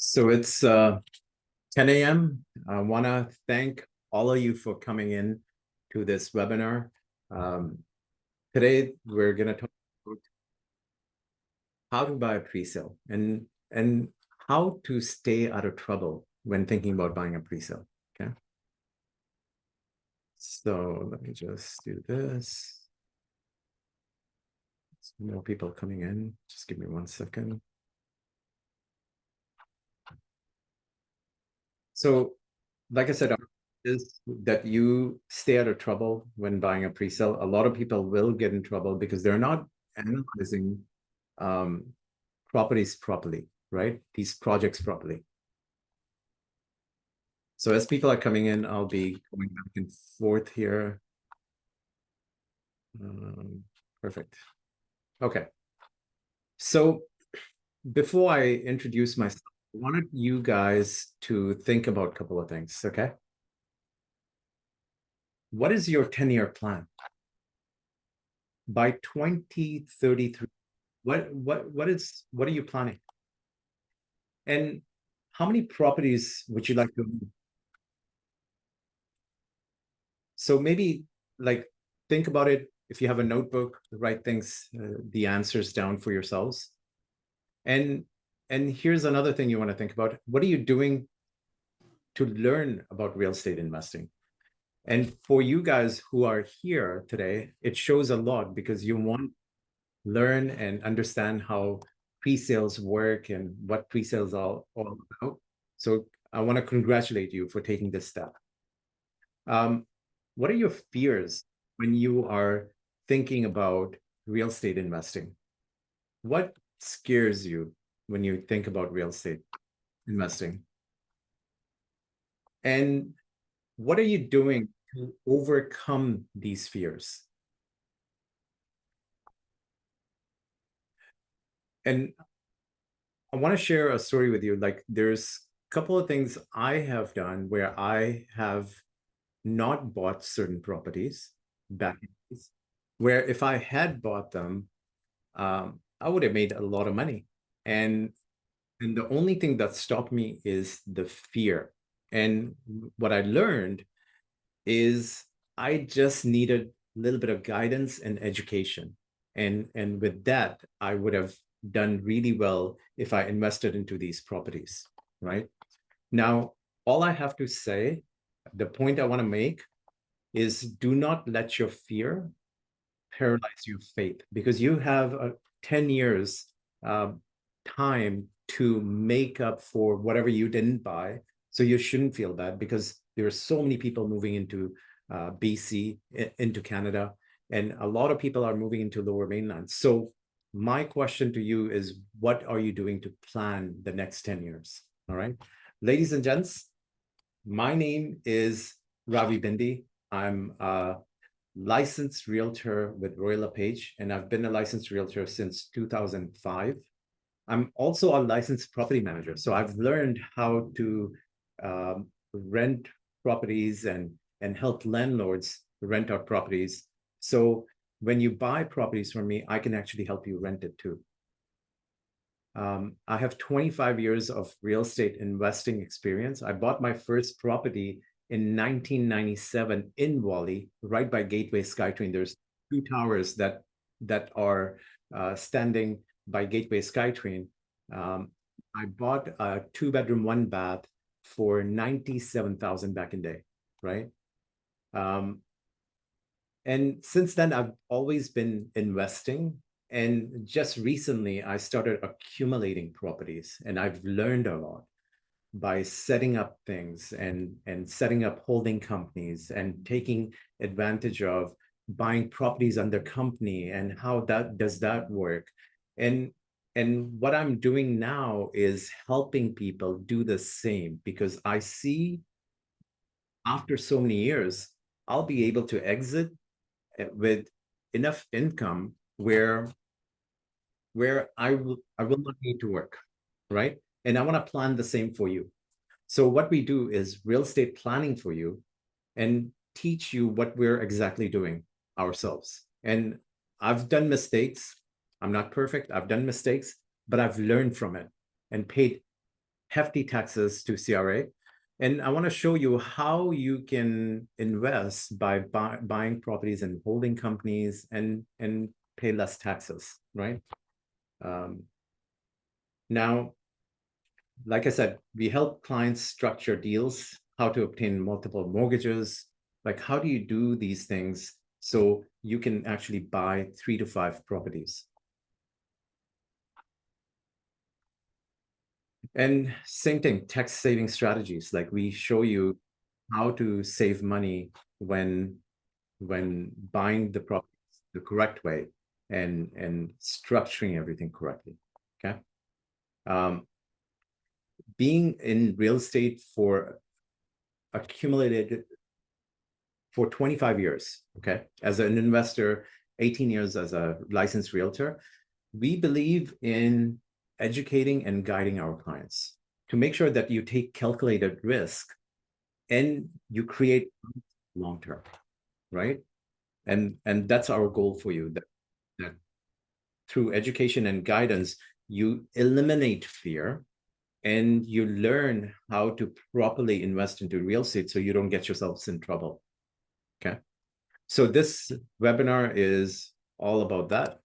So it's 10 a.m. I want to thank all of you for coming in to this webinar. Today, we're going to talk about how to buy a presale and how to stay out of trouble when thinking about buying a presale. Okay. So let me just do this. Some more people coming in. Just give me 1 second. So, like I said, is that you stay out of trouble when buying a presale. A lot of people will get in trouble because they're not analyzing properties properly, right? These projects properly. So as people are coming in, I'll be going back and forth here. Perfect. Okay. So before I introduce myself, I wanted you guys to think about a couple of things, okay? What is your 10-year plan? By 2033, what are you planning? And how many properties would you like to own? So maybe like think about it. If you have a notebook, write things, the answers down for yourselves. And here's another thing you want to think about. What are you doing to learn about real estate investing? And for you guys who are here today, it shows a lot because you want to learn and understand how pre-sales work and what pre-sales are all about. So I want to congratulate you for taking this step. What are your fears when you are thinking about real estate investing? What scares you when you think about real estate investing? And what are you doing to overcome these fears? And I want to share a story with you. Like there's a couple of things I have done where I have not bought certain properties back in the days, where if I had bought them, I would have made a lot of money. And the only thing that stopped me is the fear. And what I learned is I just needed a little bit of guidance and education. And with that, I would have done really well if I invested into these properties, right? Now, all I have to say, the point I want to make is do not let your fear paralyze your faith, because you have 10 years time to make up for whatever you didn't buy. So you shouldn't feel bad because there are so many people moving into BC, into Canada, and a lot of people are moving into Lower Mainland. So my question to you is, what are you doing to plan the next 10 years? All right. Ladies and gents, my name is Ravi Bindi. I'm a licensed realtor with Royal LePage, and I've been a licensed realtor since 2005. I'm also a licensed property manager. So I've learned how to rent properties and help landlords rent out properties. So when you buy properties from me, I can actually help you rent it too. I have 25 years of real estate investing experience. I bought my first property in 1997 in Wally, right by Gateway SkyTrain. There's two towers that are standing by Gateway SkyTrain. I bought a 2-bedroom, 1-bath for $97,000 back in day, right? And since then, I've always been investing. And just recently, I started accumulating properties, and I've learned a lot by setting up things and setting up holding companies and taking advantage of buying properties under company and how does that work. And what I'm doing now is helping people do the same, because I see after so many years, I'll be able to exit with enough income where I will not need to work, right? And I want to plan the same for you. So what we do is real estate planning for you and teach you what we're exactly doing ourselves. And I've done mistakes. I'm not perfect. I've done mistakes, but I've learned from it and paid hefty taxes to CRA. And I want to show you how you can invest by buying properties and holding companies and pay less taxes, right? Now, like I said, we help clients structure deals, how to obtain multiple mortgages, like how do you do these things so you can actually buy 3 to 5 properties. And same thing, tax saving strategies. Like we show you how to save money when buying the properties the correct way and structuring everything correctly. Okay. Being in real estate for accumulated for 25 years, okay, as an investor, 18 years as a licensed realtor, we believe in educating and guiding our clients to make sure that you take calculated risk and you create long term, right? And that's our goal for you, that through education and guidance, you eliminate fear and you learn how to properly invest into real estate so you don't get yourselves in trouble. Okay. So this webinar is all about that.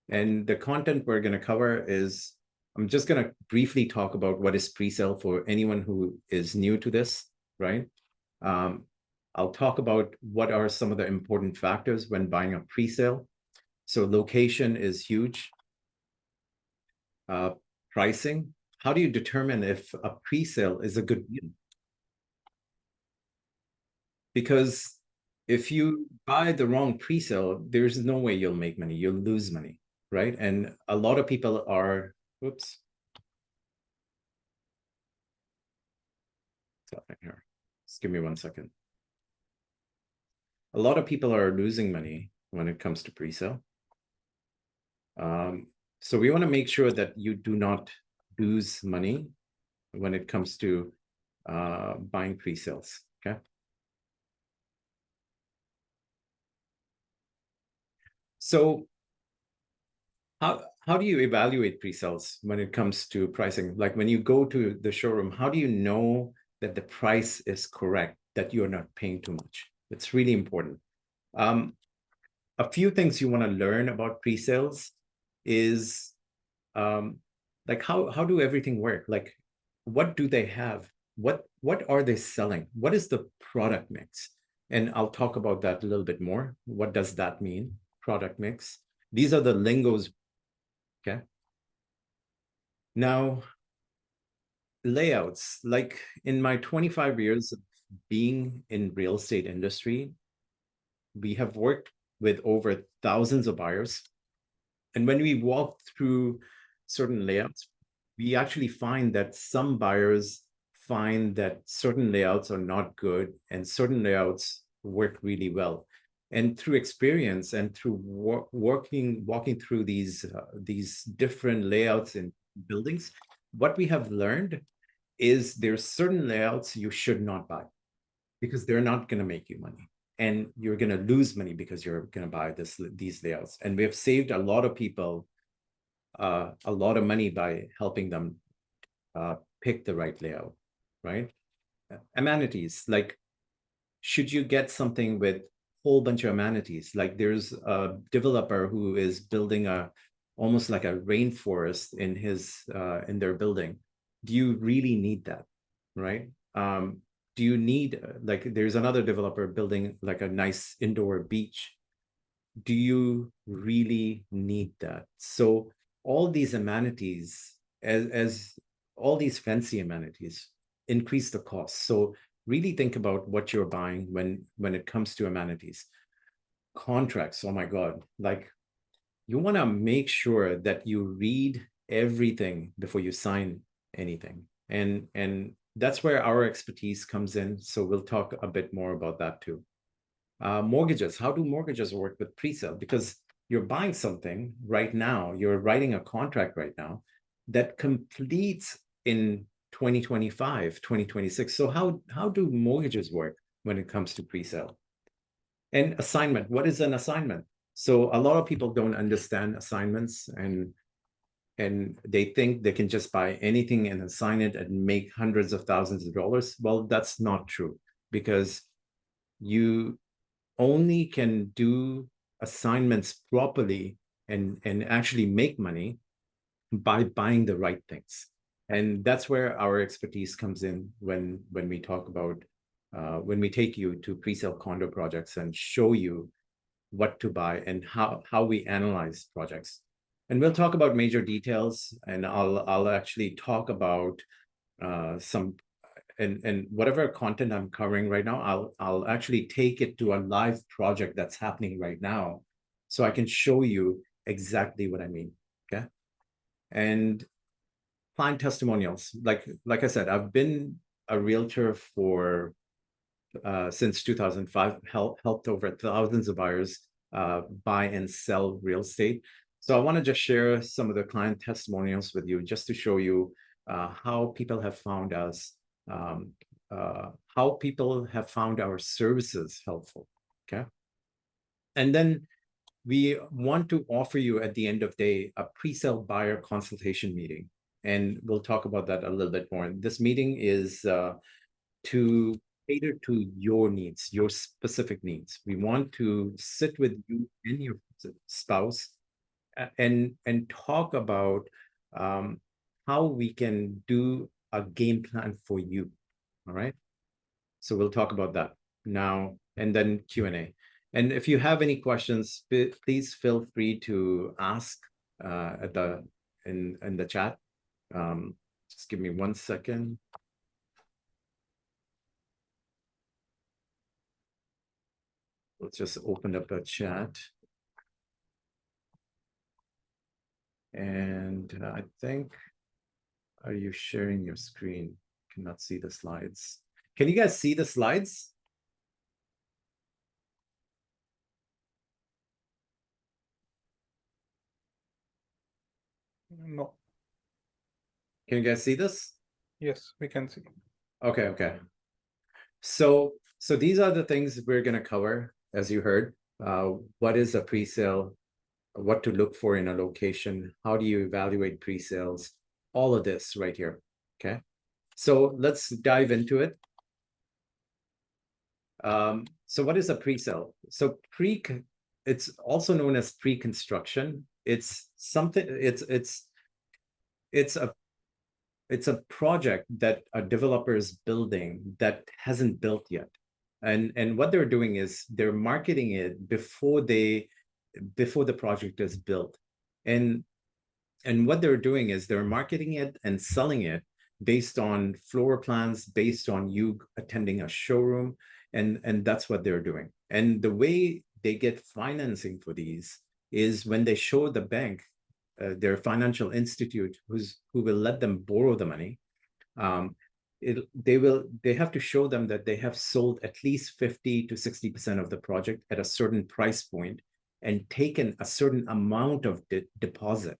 And the content we're going to cover is, I'm just going to briefly talk about what is pre-sale for anyone who is new to this, right? I'll talk about what are some of the important factors when buying a pre-sale. So location is huge. Pricing. How do you determine if a pre-sale is a good deal? Because if you buy the wrong pre-sale, there's no way you'll make money. You'll lose money, right? And a lot of people are, whoops. What's happening here? Just give me 1 second. A lot of people are losing money when it comes to pre-sale. So we want to make sure that you do not lose money when it comes to buying pre-sales, okay? So how do you evaluate pre-sales when it comes to pricing? Like when you go to the showroom, how do you know that the price is correct, that you're not paying too much? It's really important. A few things you want to learn about pre-sales is like how do everything work? Like what do they have? What are they selling? What is the product mix? And I'll talk about that a little bit more. What does that mean? Product mix. These are the lingos. Okay. Now, layouts. Like in my 25 years of being in real estate industry, we have worked with over thousands of buyers. And when we walk through certain layouts, we actually find that some buyers find that certain layouts are not good and certain layouts work really well. And through experience and through walking through these different layouts in buildings, what we have learned is there's certain layouts you should not buy because they're not going to make you money. And you're going to lose money because you're going to buy these layouts. And we have saved a lot of people a lot of money by helping them pick the right layout, right? Amenities, like should you get something with a whole bunch of amenities? Like there's a developer who is building almost like a rainforest in their building. Do you really need that, right? Do you need, like there's another developer building like a nice indoor beach. Do you really need that? So all these amenities, as all these fancy amenities, increase the cost. So really think about what you're buying when it comes to amenities. Contracts, oh my God, like you want to make sure that you read everything before you sign anything. And that's where our expertise comes in. So we'll talk a bit more about that too. Mortgages, how do mortgages work with pre-sale? Because you're buying something right now, you're writing a contract right now that completes in 2025, 2026. So how do mortgages work when it comes to pre-sale? And assignment, what is an assignment? So a lot of people don't understand assignments, and and they think they can just buy anything and assign it and make hundreds of thousands of dollars. Well, that's not true, because you only can do assignments properly and actually make money by buying the right things. And that's where our expertise comes in when we talk about when we take you to pre-sale condo projects and show you what to buy and how we analyze projects. And we'll talk about major details, and I'll actually talk about some and whatever content I'm covering right now, I'll actually take it to a live project that's happening right now, so I can show you exactly what I mean. Okay. And client testimonials, like I said, I've been a realtor for since 2005, helped over thousands of buyers buy and sell real estate. So I want to just share some of the client testimonials with you, just to show you how people have found us, how people have found our services helpful. Okay. And then we want to offer you at the end of the day a pre-sale buyer consultation meeting. And we'll talk about that a little bit more. This meeting is to cater to your needs, your specific needs. We want to sit with you and your spouse and talk about how we can do a game plan for you. All right. So we'll talk about that now, and then Q&A. And if you have any questions, please feel free to ask at the in the chat. Just give me 1 second. Let's just open up a chat. And I think, are you sharing your screen? Cannot see the slides. Can you guys see the slides? No. Can you guys see this? Yes, we can see. Okay, okay. So these are the things we're going to cover, as you heard. What is a pre-sale? What to look for in a location? How do you evaluate pre-sales? All of this right here. Okay. So let's dive into it. So what is a pre-sale? So it's also known as pre-construction. It's something, it's a project that a developer is building that hasn't built yet. And what they're doing is they're marketing it before the project is built. And what they're doing is they're marketing it and selling it based on floor plans, based on you attending a showroom, and that's what they're doing. And the way they get financing for these is when they show the bank, their financial institute, who will let them borrow the money. They have to show them that they have sold at least 50 to 60% of the project at a certain price point and taken a certain amount of deposit.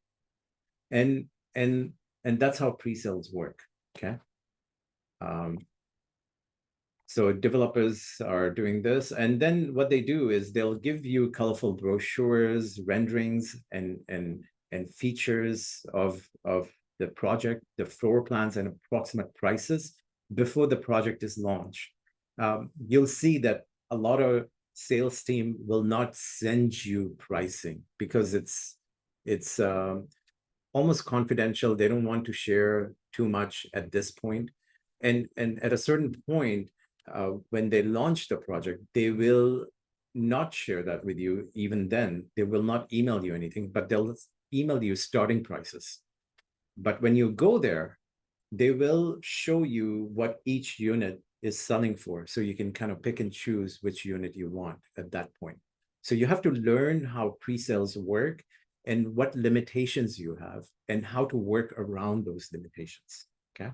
And that's how pre-sales work. Okay. So developers are doing this, and then what they do is they'll give you colorful brochures, renderings, and features of the project, the floor plans, and approximate prices before the project is launched. You'll see that a lot of sales team will not send you pricing because it's almost confidential. They don't want to share too much at this point. And at a certain point, when they launch the project, they will not share that with you. Even then, they will not email you anything, but they'll email you starting prices. But when you go there, they will show you what each unit is selling for. So you can kind of pick and choose which unit you want at that point. So you have to learn how pre-sales work and what limitations you have and how to work around those limitations. Okay.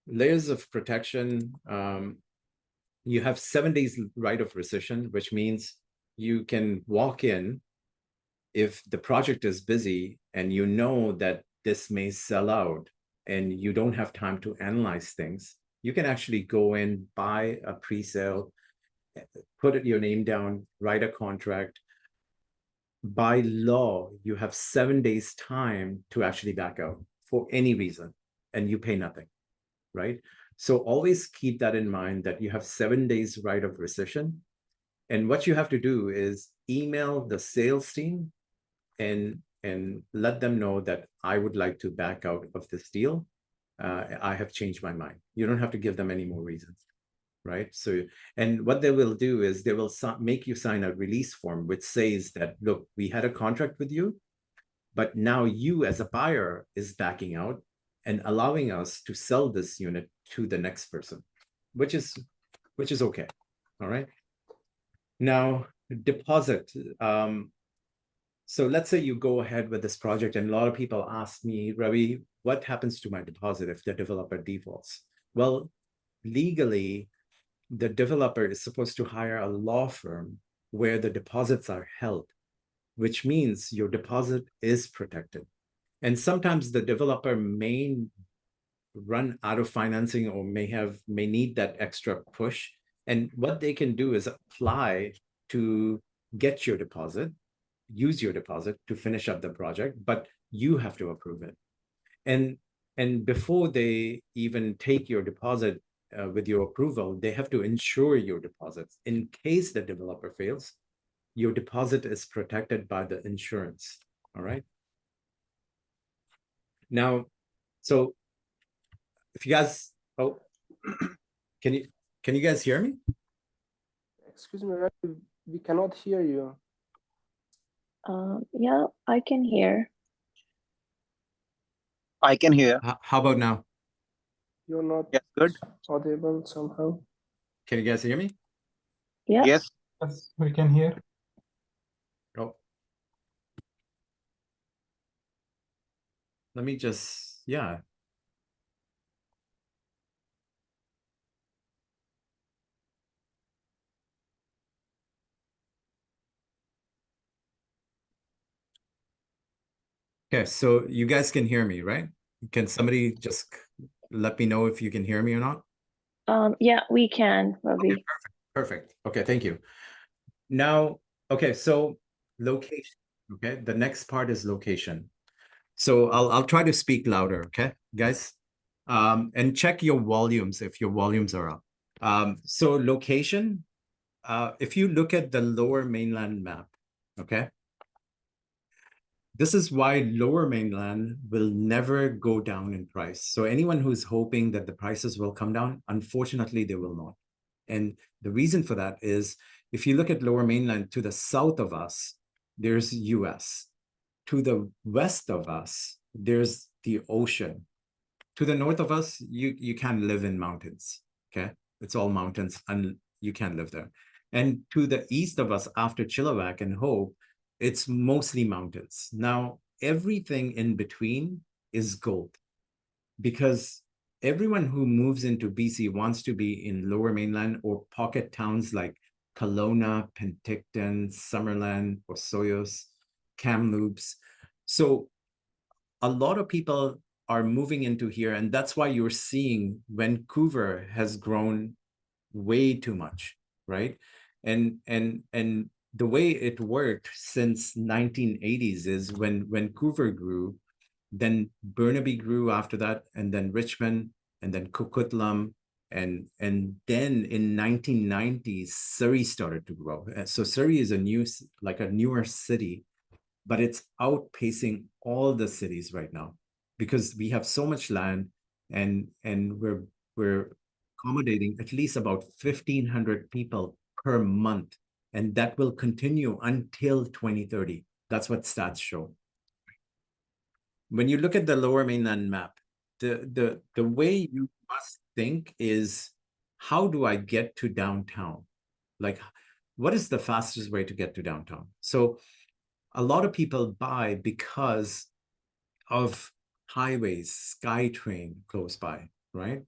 Layers of protection. You have 7 days right of rescission, which means you can walk in if the project is busy and you know that this may sell out and you don't have time to analyze things. You can actually go in, buy a pre-sale, put your name down, write a contract, by law, you have 7 days time to actually back out for any reason, and you pay nothing, right? So always keep that in mind, that you have 7 days right of rescission. And what you have to do is email the sales team and let them know that I would like to back out of this deal. I have changed my mind. You don't have to give them any more reasons, right? So, and what they will do is they will make you sign a release form which says that, look, we had a contract with you, but now you as a buyer is backing out and allowing us to sell this unit to the next person, which is okay. All right. Now, deposit. So let's say you go ahead with this project, and a lot of people ask me, Ravi, what happens to my deposit if the developer defaults? Well, legally, the developer is supposed to hire a law firm where the deposits are held, which means your deposit is protected. And sometimes the developer may run out of financing or may need that extra push. And what they can do is apply to get your deposit, use your deposit to finish up the project, but you have to approve it. And before they even take your deposit with your approval, they have to insure your deposits. In case the developer fails, your deposit is protected by the insurance. All right. Now, so if you guys, can you guys hear me? Excuse me, Ravi, we cannot hear you. Yeah, I can hear. I can hear. How about now? You're not good. audible somehow. Can you guys hear me? Yeah. Yes. Yes, we can hear. Oh. Let me just, yeah. Okay, so you guys can hear me, right? Can somebody just let me know if you can hear me or not? Yeah, we can, Ravi. Okay, perfect. Okay, thank you. Now, okay, so location. Okay, the next part is location. So I'll try to speak louder, okay, guys? And check your volumes if your volumes are up. So location, if you look at the lower mainland map, okay? This is why lower mainland will never go down in price. So anyone who's hoping that the prices will come down, unfortunately, they will not. And the reason for that is if you look at lower mainland, to the south of us, there's US. To the west of us, there's the ocean. To the north of us, you can't live in mountains, okay? It's all mountains and you can't live there. And to the east of us, after Chilliwack and Hope, it's mostly mountains. Now, everything in between is gold, because everyone who moves into BC wants to be in lower mainland or pocket towns like Kelowna, Penticton, Summerland, Osoyoos, Kamloops. So a lot of people are moving into here, and that's why you're seeing Vancouver has grown way too much, right? And the way it worked since 1980s is when Vancouver grew, then Burnaby grew after that, and then Richmond, and then Coquitlam, and then in 1990s Surrey started to grow. So Surrey is a newer city, but it's outpacing all the cities right now because we have so much land, and we're accommodating at least about 1,500 people per month, and that will continue until 2030. That's what stats show. When you look at the lower mainland map, the way you must think is, how do I get to downtown? Like, what is the fastest way to get to downtown? So a lot of people buy because of highways, SkyTrain close by, right?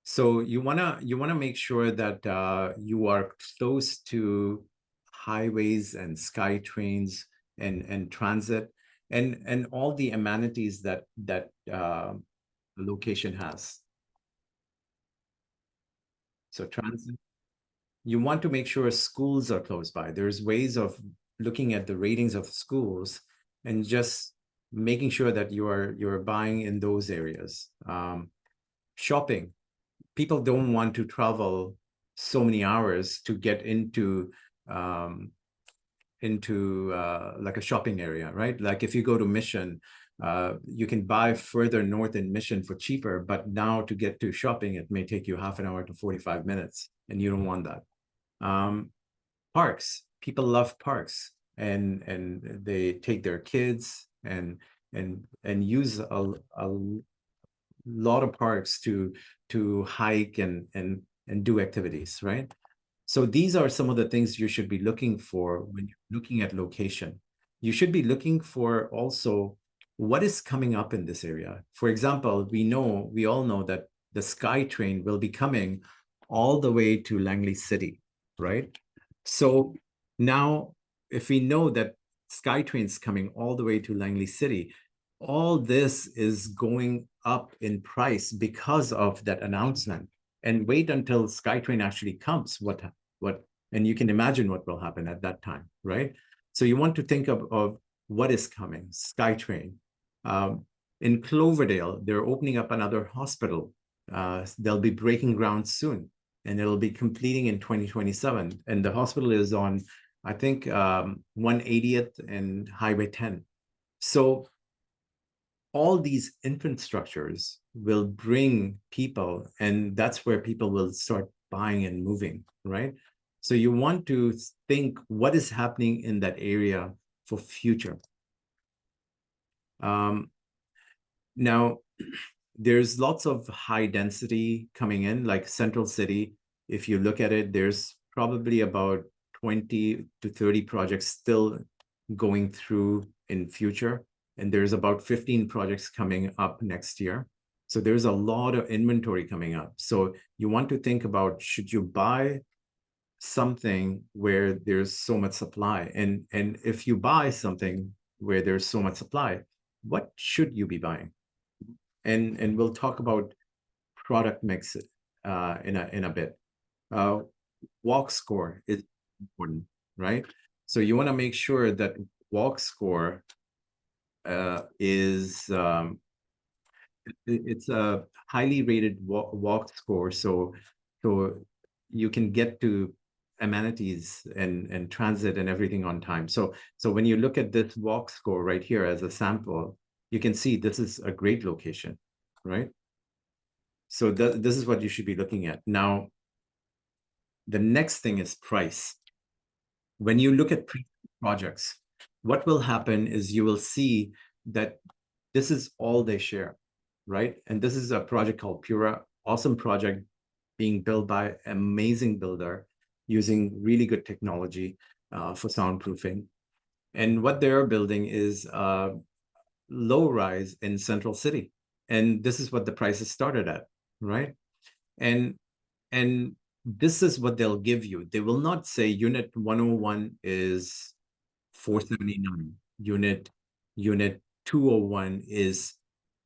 So you wanna make sure that you are close to highways and SkyTrains and transit and all the amenities that the location has. So transit. You want to make sure schools are close by. There's ways of looking at the ratings of schools and just making sure that you're buying in those areas. Shopping. People don't want to travel so many hours to get into like a shopping area, right? Like if you go to Mission, you can buy further north in Mission for cheaper, but now to get to shopping, it may take you half an hour to 45 minutes, and you don't want that. Parks, people love parks, and they take their kids and use a lot of parks to hike and do activities, right? So these are some of the things you should be looking for when you're looking at location. You should be looking for also what is coming up in this area. For example, we all know that the SkyTrain will be coming all the way to Langley City, right? So now, if we know that SkyTrain's coming all the way to Langley City, all this is going up in price because of that announcement. And wait until SkyTrain actually comes. And you can imagine what will happen at that time, right? So you want to think of what is coming. SkyTrain. In Cloverdale, they're opening up another hospital. They'll be breaking ground soon, and it'll be completing in 2027. And the hospital is on, I think, 180th and Highway 10. So all these infrastructures will bring people, and that's where people will start buying and moving, right? So you want to think what is happening in that area for future. Now, there's lots of high density coming in, like Central City. If you look at it, there's probably about 20 to 30 projects still going through in future. And there's about 15 projects coming up next year. So there's a lot of inventory coming up. So you want to think about, should you buy something where there's so much supply? And if you buy something where there's so much supply, what should you be buying? And we'll talk about product mix in a bit. Walk score is important, right? So you want to make sure that walk score is it's a highly rated walk score, so you can get to amenities and transit and everything on time. So when you look at this walk score right here as a sample, you can see this is a great location, right? So this is what you should be looking at. Now, the next thing is price. When you look at projects, what will happen is you will see that this is all they share, right? And this is a project called Pura, awesome project being built by an amazing builder using really good technology for soundproofing. And what they're building is low rise in Central City. And this is what the prices started at, right? And this is what they'll give you. They will not say unit 101 is 479. Unit 201 is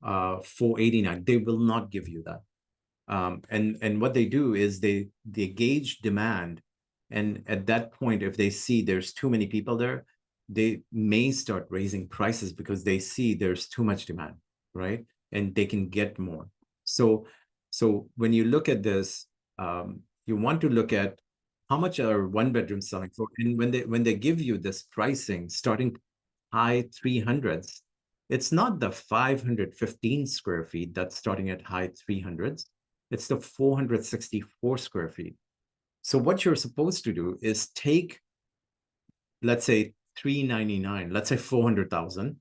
489. They will not give you that. And what they do is they gauge demand. And at that point, if they see there's too many people there, they may start raising prices because they see there's too much demand, right? And they can get more. So when you look at this, you want to look at how much are one bedrooms selling for. And when they give you this pricing starting high 300s, it's not the 515 square feet that's starting at high 300s. It's the 464 square feet. So what you're supposed to do is take, let's say 399, let's say 400,000,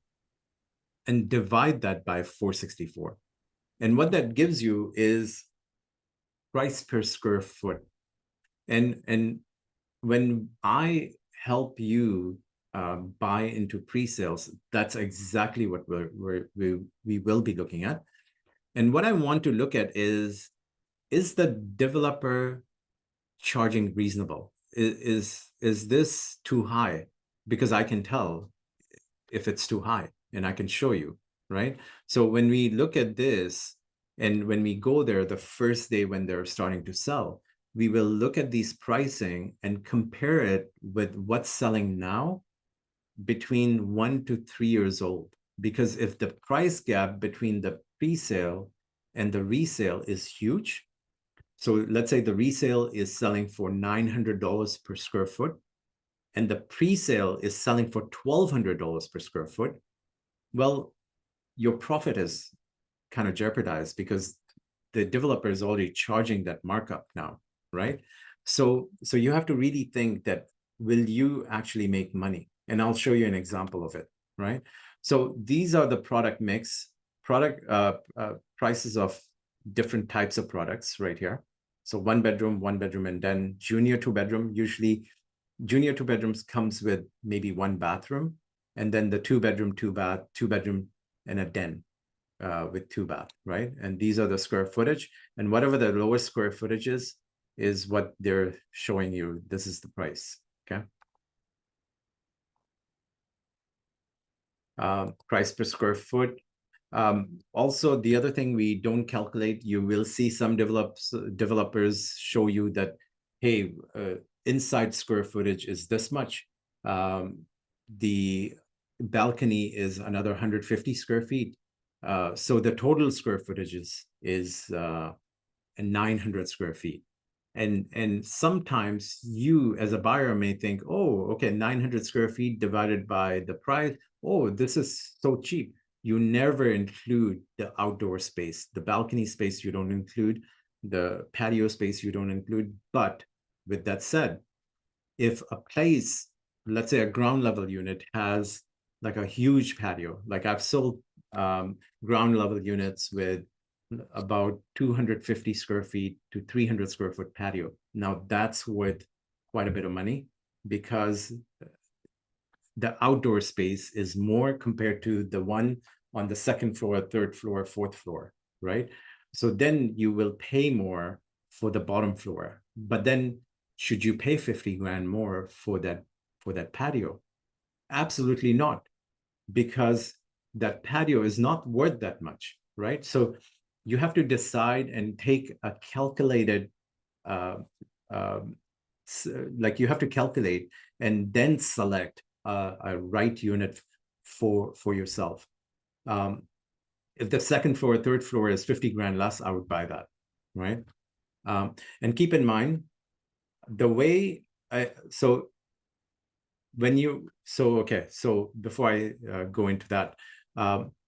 and divide that by 464. And what that gives you is price per square foot. And when I help you buy into pre-sales, that's exactly what we will be looking at. And what I want to look at is the developer charging reasonable? Is this too high? Because I can tell if it's too high, and I can show you, right? So when we look at this, and when we go there the first day when they're starting to sell, we will look at these pricing and compare it with what's selling now between 1 to 3 years old. Because if the price gap between the pre-sale and the resale is huge, so let's say the resale is selling for $900 per square foot, and the pre-sale is selling for $1,200 per square foot, well, your profit is kind of jeopardized because the developer is already charging that markup now, right? So you have to really think that, will you actually make money? And I'll show you an example of it, right? So these are the product mix, prices of different types of products right here. So one bedroom, and then junior two bedroom. Usually junior two bedrooms comes with maybe one bathroom, and then the two bedroom, and a den with two bath, right? And these are the square footage, and whatever the lowest square footage is what they're showing you. This is the price, okay? Price per square foot. Also, the other thing we don't calculate, you will see some developers show you that, hey, inside square footage is this much. The balcony is another 150 square feet. So the total square footage is 900 square feet. And sometimes you as a buyer may think, oh, okay, 900 square feet divided by the price. Oh, this is so cheap. You never include the outdoor space, the balcony space you don't include, the patio space you don't include. But with that said, if a place, let's say a ground level unit, has like a huge patio, like I've sold ground level units with about 250 square feet to 300 square foot patio. Now that's worth quite a bit of money because the outdoor space is more compared to the one on the second floor, third floor, fourth floor, right? So then you will pay more for the bottom floor. But then should you pay 50 grand more for that patio? Absolutely not, because that patio is not worth that much, right? So you have to decide and take a calculated, like you have to calculate and then select a right unit for yourself. If the second floor, third floor is 50 grand less, I would buy that, right? And keep in mind, the way so before I go into that,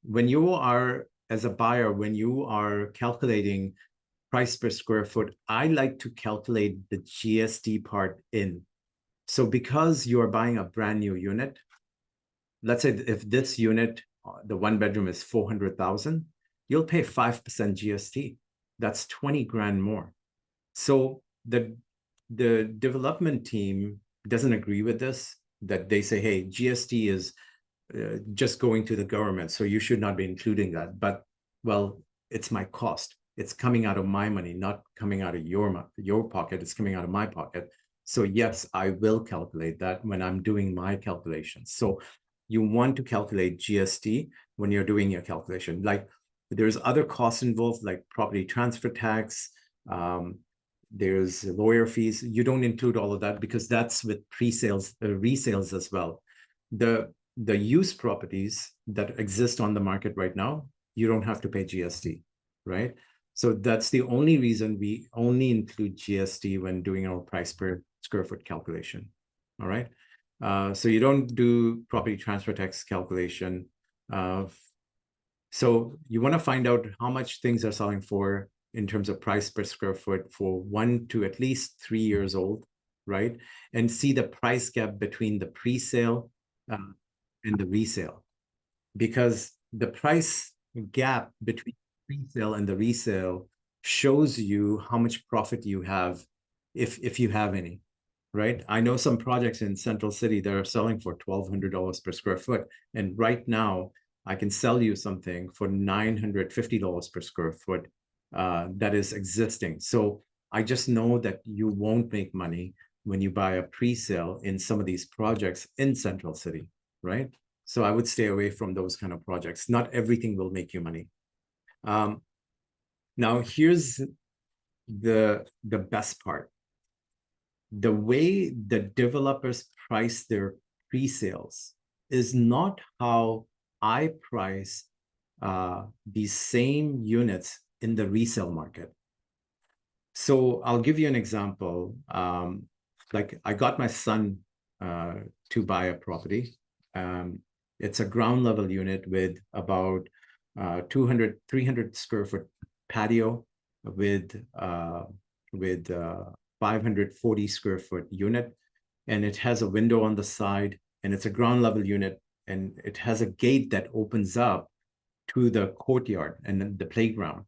when you are, as a buyer, when you are calculating price per square foot, I like to calculate the GST part in. So because you're buying a brand new unit, let's say if this unit, the one bedroom is 400,000, you'll pay 5% GST. That's 20 grand more. So the development team doesn't agree with this, that they say, hey, GST is just going to the government, so you should not be including that. But, well, it's my cost. It's coming out of my money, not coming out of your pocket. It's coming out of my pocket. So yes, I will calculate that when I'm doing my calculations. So you want to calculate GST when you're doing your calculation. Like, there's other costs involved, like property transfer tax, there's lawyer fees. You don't include all of that because that's with pre-sales, resales as well. The used properties that exist on the market right now, you don't have to pay GST, right? So that's the only reason we only include GST when doing our price per square foot calculation, all right? So you don't do property transfer tax calculation. So you want to find out how much things are selling for in terms of price per square foot for 1 to at least 3 years old, right? And see the price gap between the pre-sale and the resale. Because the price gap between pre-sale and the resale shows you how much profit you have, if you have any, right? I know some projects in Central City that are selling for $1,200 per square foot. And right now, I can sell you something for $950 per square foot that is existing. So I just know that you won't make money when you buy a pre-sale in some of these projects in Central City, right? So I would stay away from those kind of projects. Not everything will make you money. Now here's the best part. the way the developers price their pre-sales is not how I price these same units in the resale market. So I'll give you an example. Like I got my son to buy a property. It's a ground level unit with about 200, 300 square foot patio with 540 square foot unit. And it has a window on the side, and it's a ground level unit, and it has a gate that opens up to the courtyard and the playground.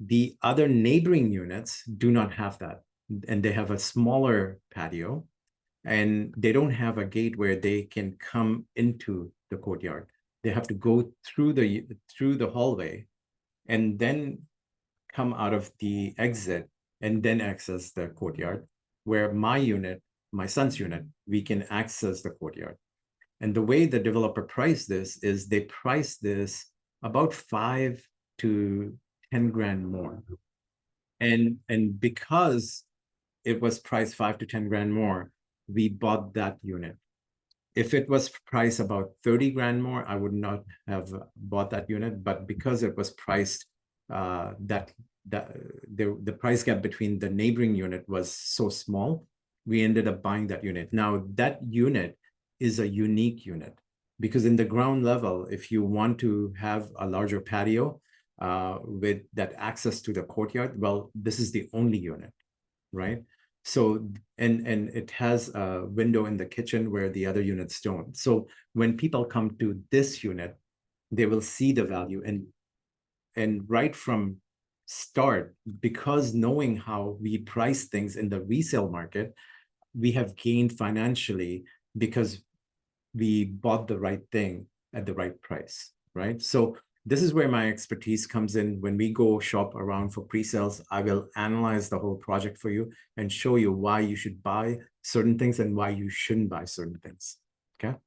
The other neighboring units do not have that, and they have a smaller patio, and they don't have a gate where they can come into the courtyard. They have to go through the hallway and then come out of the exit and then access the courtyard, where my unit, my son's unit, we can access the courtyard. And the way the developer priced this is they price this about 5 to 10 grand more. And because it was priced 5 to 10 grand more, we bought that unit. If it was priced about 30 grand more, I would not have bought that unit. But because it was priced the price gap between the neighboring unit was so small, we ended up buying that unit. Now that unit is a unique unit, because in the ground level, if you want to have a larger patio with that access to the courtyard, well, this is the only unit, right? So, and it has a window in the kitchen where the other units don't. So when people come to this unit, they will see the value, and right from start, because knowing how we price things in the resale market, we have gained financially because we bought the right thing at the right price, right? So this is where my expertise comes in. When we go shop around for pre-sales, I will analyze the whole project for you and show you why you should buy certain things and why you shouldn't buy certain things, okay?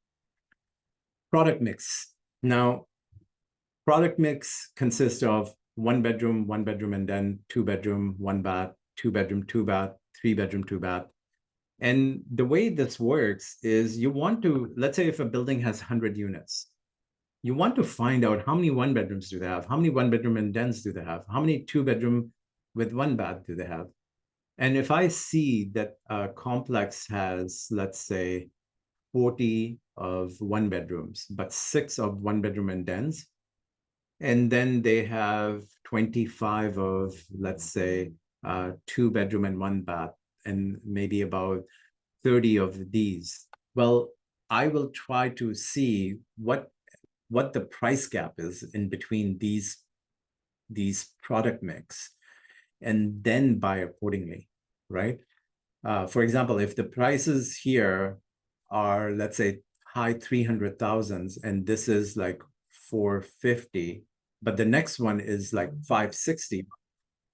Product mix. Now, product mix consists of 1 bedroom, 1 bedroom, and then 2 bedroom, 1 bath, 2 bedroom, 2 bath, 3 bedroom, 2 bath. And the way this works is you want to, let's say if a building has 100 units, you want to find out how many 1 bedrooms do they have, how many 1 bedroom and dens do they have, how many 2 bedroom with 1 bath do they have. And if I see that a complex has, let's say, 40 of 1 bedrooms, but 6 of 1 bedroom and dens, and then they have 25 of, let's say, 2 bedroom and 1 bath, and maybe about 30 of these. Well, I will try to see what the price gap is in between these product mix, and then buy accordingly, right? For example, if the prices here are, let's say, high 300,000s, and this is like 450, but the next one is like 560,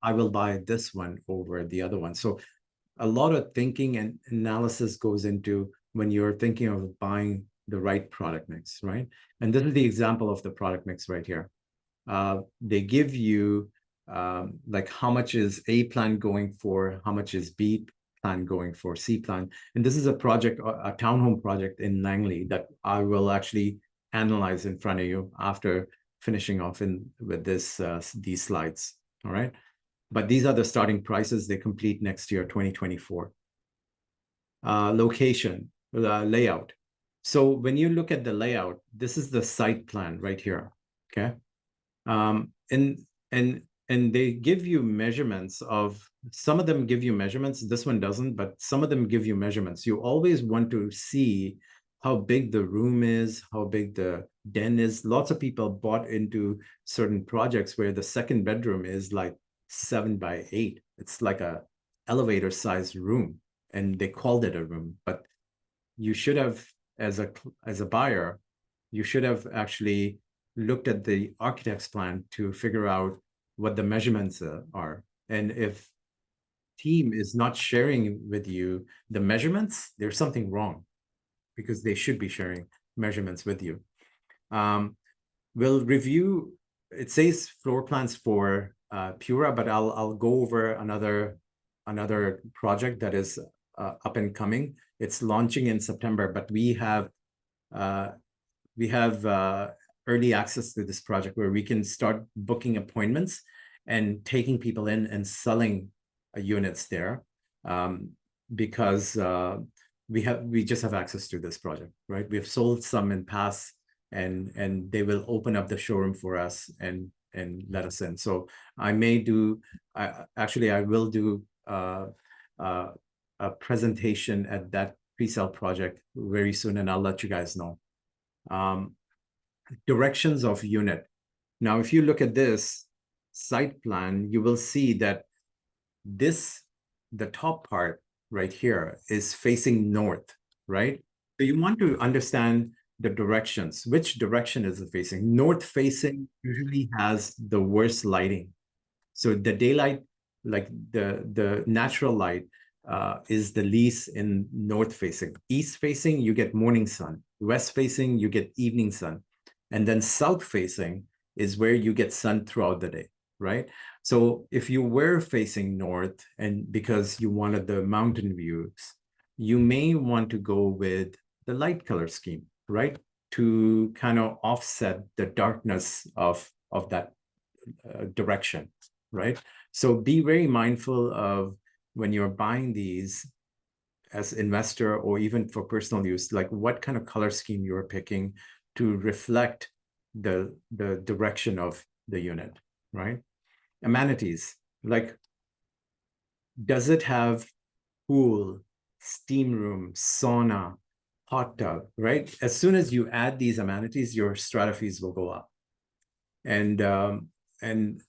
I will buy this one over the other one. So a lot of thinking and analysis goes into when you're thinking of buying the right product mix, right? And this is the example of the product mix right here. They give you like how much is A plan going for, how much is B plan going for, C plan. And this is a project, a townhome project in Langley that I will actually analyze in front of you after finishing off with these slides, all right? But these are the starting prices. They complete next year, 2024. Location, layout. So when you look at the layout, this is the site plan right here, okay? And they give you measurements of, some of them give you measurements, this one doesn't, but some of them give you measurements. You always want to see how big the room is, how big the den is. Lots of people bought into certain projects where the second bedroom is like 7 by 8. It's like a elevator sized room, and they called it a room. But you should have, as a buyer, you should have actually looked at the architect's plan to figure out what the measurements are. And if team is not sharing with you the measurements, there's something wrong, because they should be sharing measurements with you. We'll review, it says floor plans for Pura, but I'll go over another project that is up and coming. It's launching in September, but we have early access to this project where we can start booking appointments and taking people in and selling units there, because we just have access to this project, right? We've sold some in past, and they will open up the showroom for us and let us in. So I may do, actually I will do a presentation at that Presale project very soon, and I'll let you guys know. Directions of unit. Now, if you look at this site plan, you will see that the top part right here is facing north, right? So you want to understand the directions. Which direction is it facing? North facing usually has the worst lighting. So the daylight, like the natural light, is the least in north facing. East facing, you get morning sun. West facing, you get evening sun. And then south facing is where you get sun throughout the day, right? So if you were facing north, and because you wanted the mountain views, you may want to go with the light color scheme, right? To kind of offset the darkness of that direction, right? So be very mindful of when you're buying these as investor or even for personal use, like what kind of color scheme you're picking to reflect the direction of the unit, right? Amenities, like, does it have pool, steam room, sauna, hot tub, right? As soon as you add these amenities, your strata fees will go up. And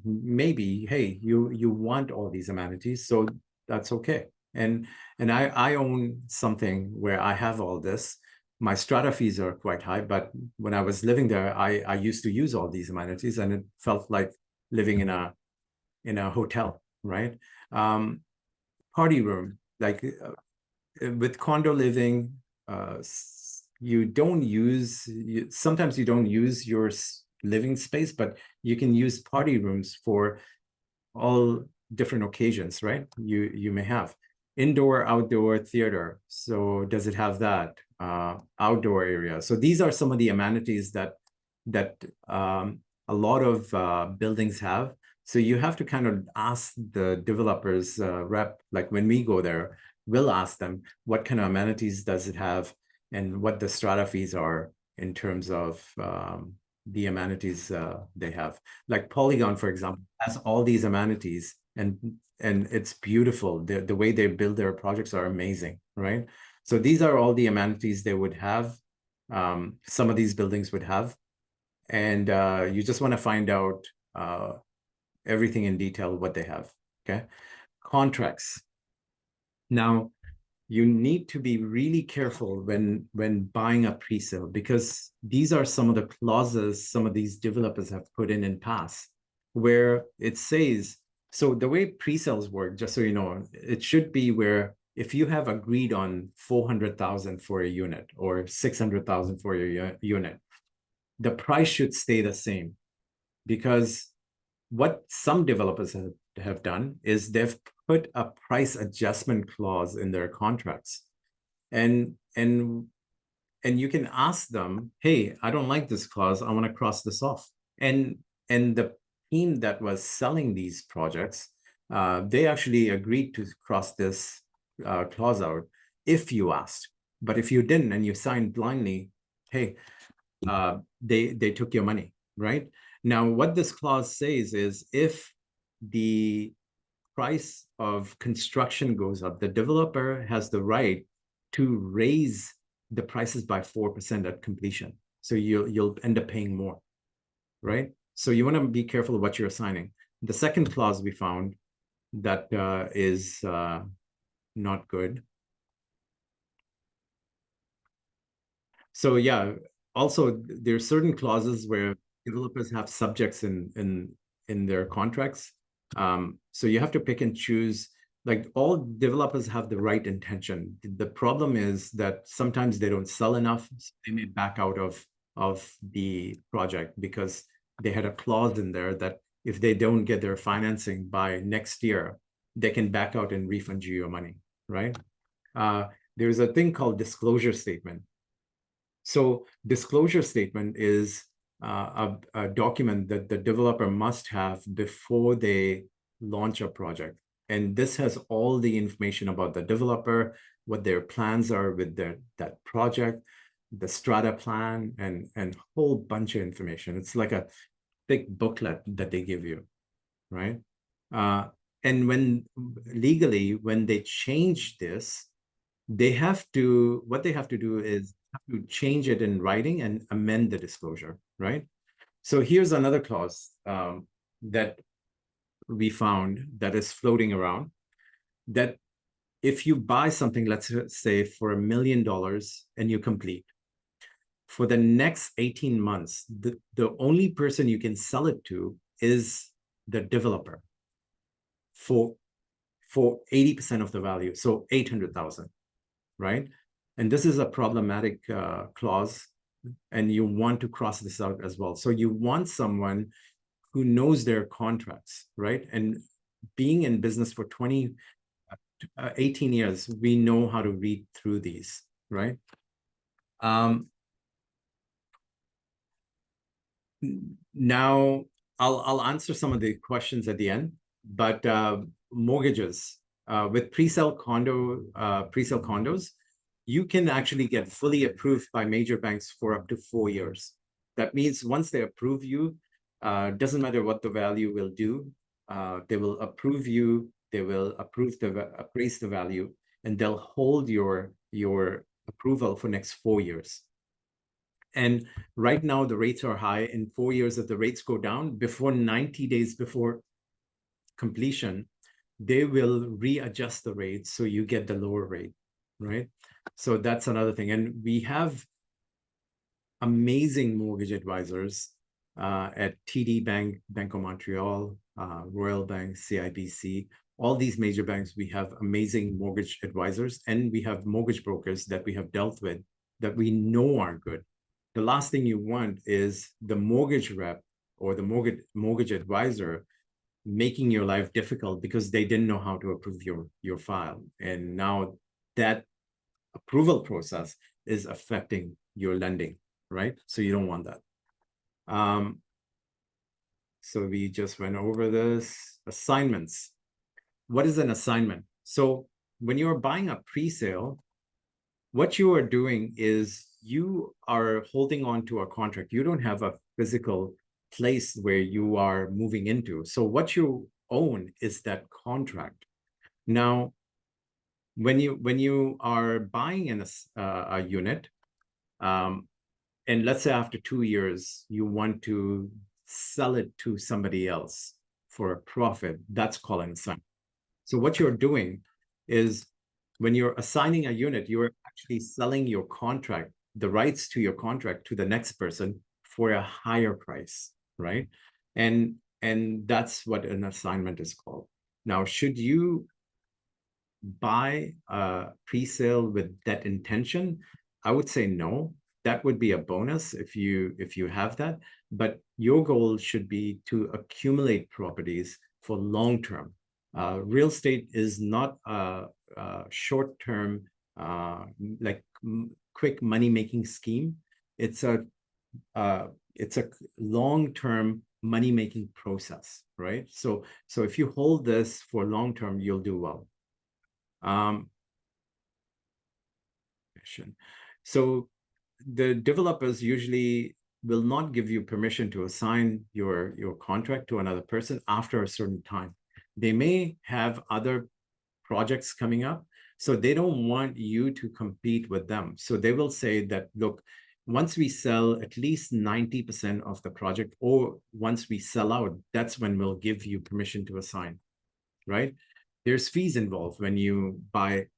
maybe, hey, you want all these amenities, so that's okay. And I own something where I have all this. My strata fees are quite high, but when I was living there, I used to use all these amenities, and it felt like living in a hotel, right? Party room, like with condo living, you don't use, sometimes you don't use your living space, but you can use party rooms for all different occasions, right? You may have indoor, outdoor theater. So does it have that? Outdoor area. So these are some of the amenities that a lot of buildings have. So you have to kind of ask the developers rep, like when we go there, we'll ask them what kind of amenities does it have and what the strata fees are in terms of the amenities they have. Like Polygon, for example, has all these amenities, and it's beautiful. The way they build their projects are amazing, right? So these are all the amenities they would have. Some of these buildings would have, and you just want to find out everything in detail, what they have, okay? Contracts. Now, you need to be really careful when buying a presale, because these are some of the clauses some of these developers have put in past, where it says, so the way presales work, just so you know, it should be where if you have agreed on 400,000 for a unit or 600,000 for your unit, the price should stay the same. Because what some developers have done is they've put a price adjustment clause in their contracts, and you can ask them, hey, I don't like this clause, I want to cross this off. And the team that was selling these projects, they actually agreed to cross this clause out if you asked. But if you didn't and you signed blindly, hey, they took your money, right? Now, what this clause says is if the price of construction goes up, the developer has the right to raise the prices by 4% at completion. So you'll end up paying more, right? So you want to be careful of what you're assigning. The second clause we found that is not good. So yeah, also there are certain clauses where developers have subjects in their contracts. So you have to pick and choose. Like, all developers have the right intention. The problem is that sometimes they don't sell enough, so they may back out of the project because they had a clause in there that if they don't get their financing by next year, they can back out and refund you your money, right? there's a thing called disclosure statement. So disclosure statement is a document that the developer must have before they launch a project. And this has all the information about the developer, what their plans are with that project, the strata plan, and a whole bunch of information. It's like a big booklet that they give you, right? And when legally, when they change this, what they have to do is have to change it in writing and amend the disclosure, right? So here's another clause that we found that is floating around, that if you buy something, let's say for $1 million and you complete, for the next 18 months, the only person you can sell it to is the developer for 80% of the value, so 800,000, right? And this is a problematic clause, and you want to cross this out as well. So you want someone who knows their contracts, right? And being in business for 18 years, we know how to read through these, right? Now, I'll answer some of the questions at the end, but mortgages with presale condos, you can actually get fully approved by major banks for up to 4 years. That means once they approve you, doesn't matter what the value will do, they will approve you, they will appraise the value, and they'll hold your approval for next 4 years. And right now the rates are high. In 4 years, if the rates go down, before 90 days before completion, they will readjust the rates so you get the lower rate, right? So that's another thing. And we have amazing mortgage advisors at TD Bank, Bank of Montreal, Royal Bank, CIBC, all these major banks. We have amazing mortgage advisors, and we have mortgage brokers that we have dealt with that we know are good. The last thing you want is the mortgage rep or the mortgage advisor making your life difficult because they didn't know how to approve your file. And now that approval process is affecting your lending, right? So you don't want that. So we just went over this. Assignments. What is an assignment? So when you're buying a pre-sale, what you are doing is you are holding on to a contract. You don't have a physical place where you are moving into. So what you own is that contract. Now, when you are buying a unit, and let's say after 2 years, you want to sell it to somebody else for a profit, that's called an assignment. So what you're doing is when you're assigning a unit, you're actually selling your contract, the rights to your contract, to the next person for a higher price, right? And that's what an assignment is called. Now, should you buy a pre-sale with that intention? I would say no. That would be a bonus if you have that, but your goal should be to accumulate properties for long term. Real estate is not a short-term, like quick money-making scheme. It's a long-term money-making process, right? So if you hold this for long-term, you'll do well. So the developers usually will not give you permission to assign your contract to another person after a certain time. They may have other projects coming up, so they don't want you to compete with them. So they will say that, look, once we sell at least 90% of the project, or once we sell out, that's when we'll give you permission to assign, right? There's fees involved when you buy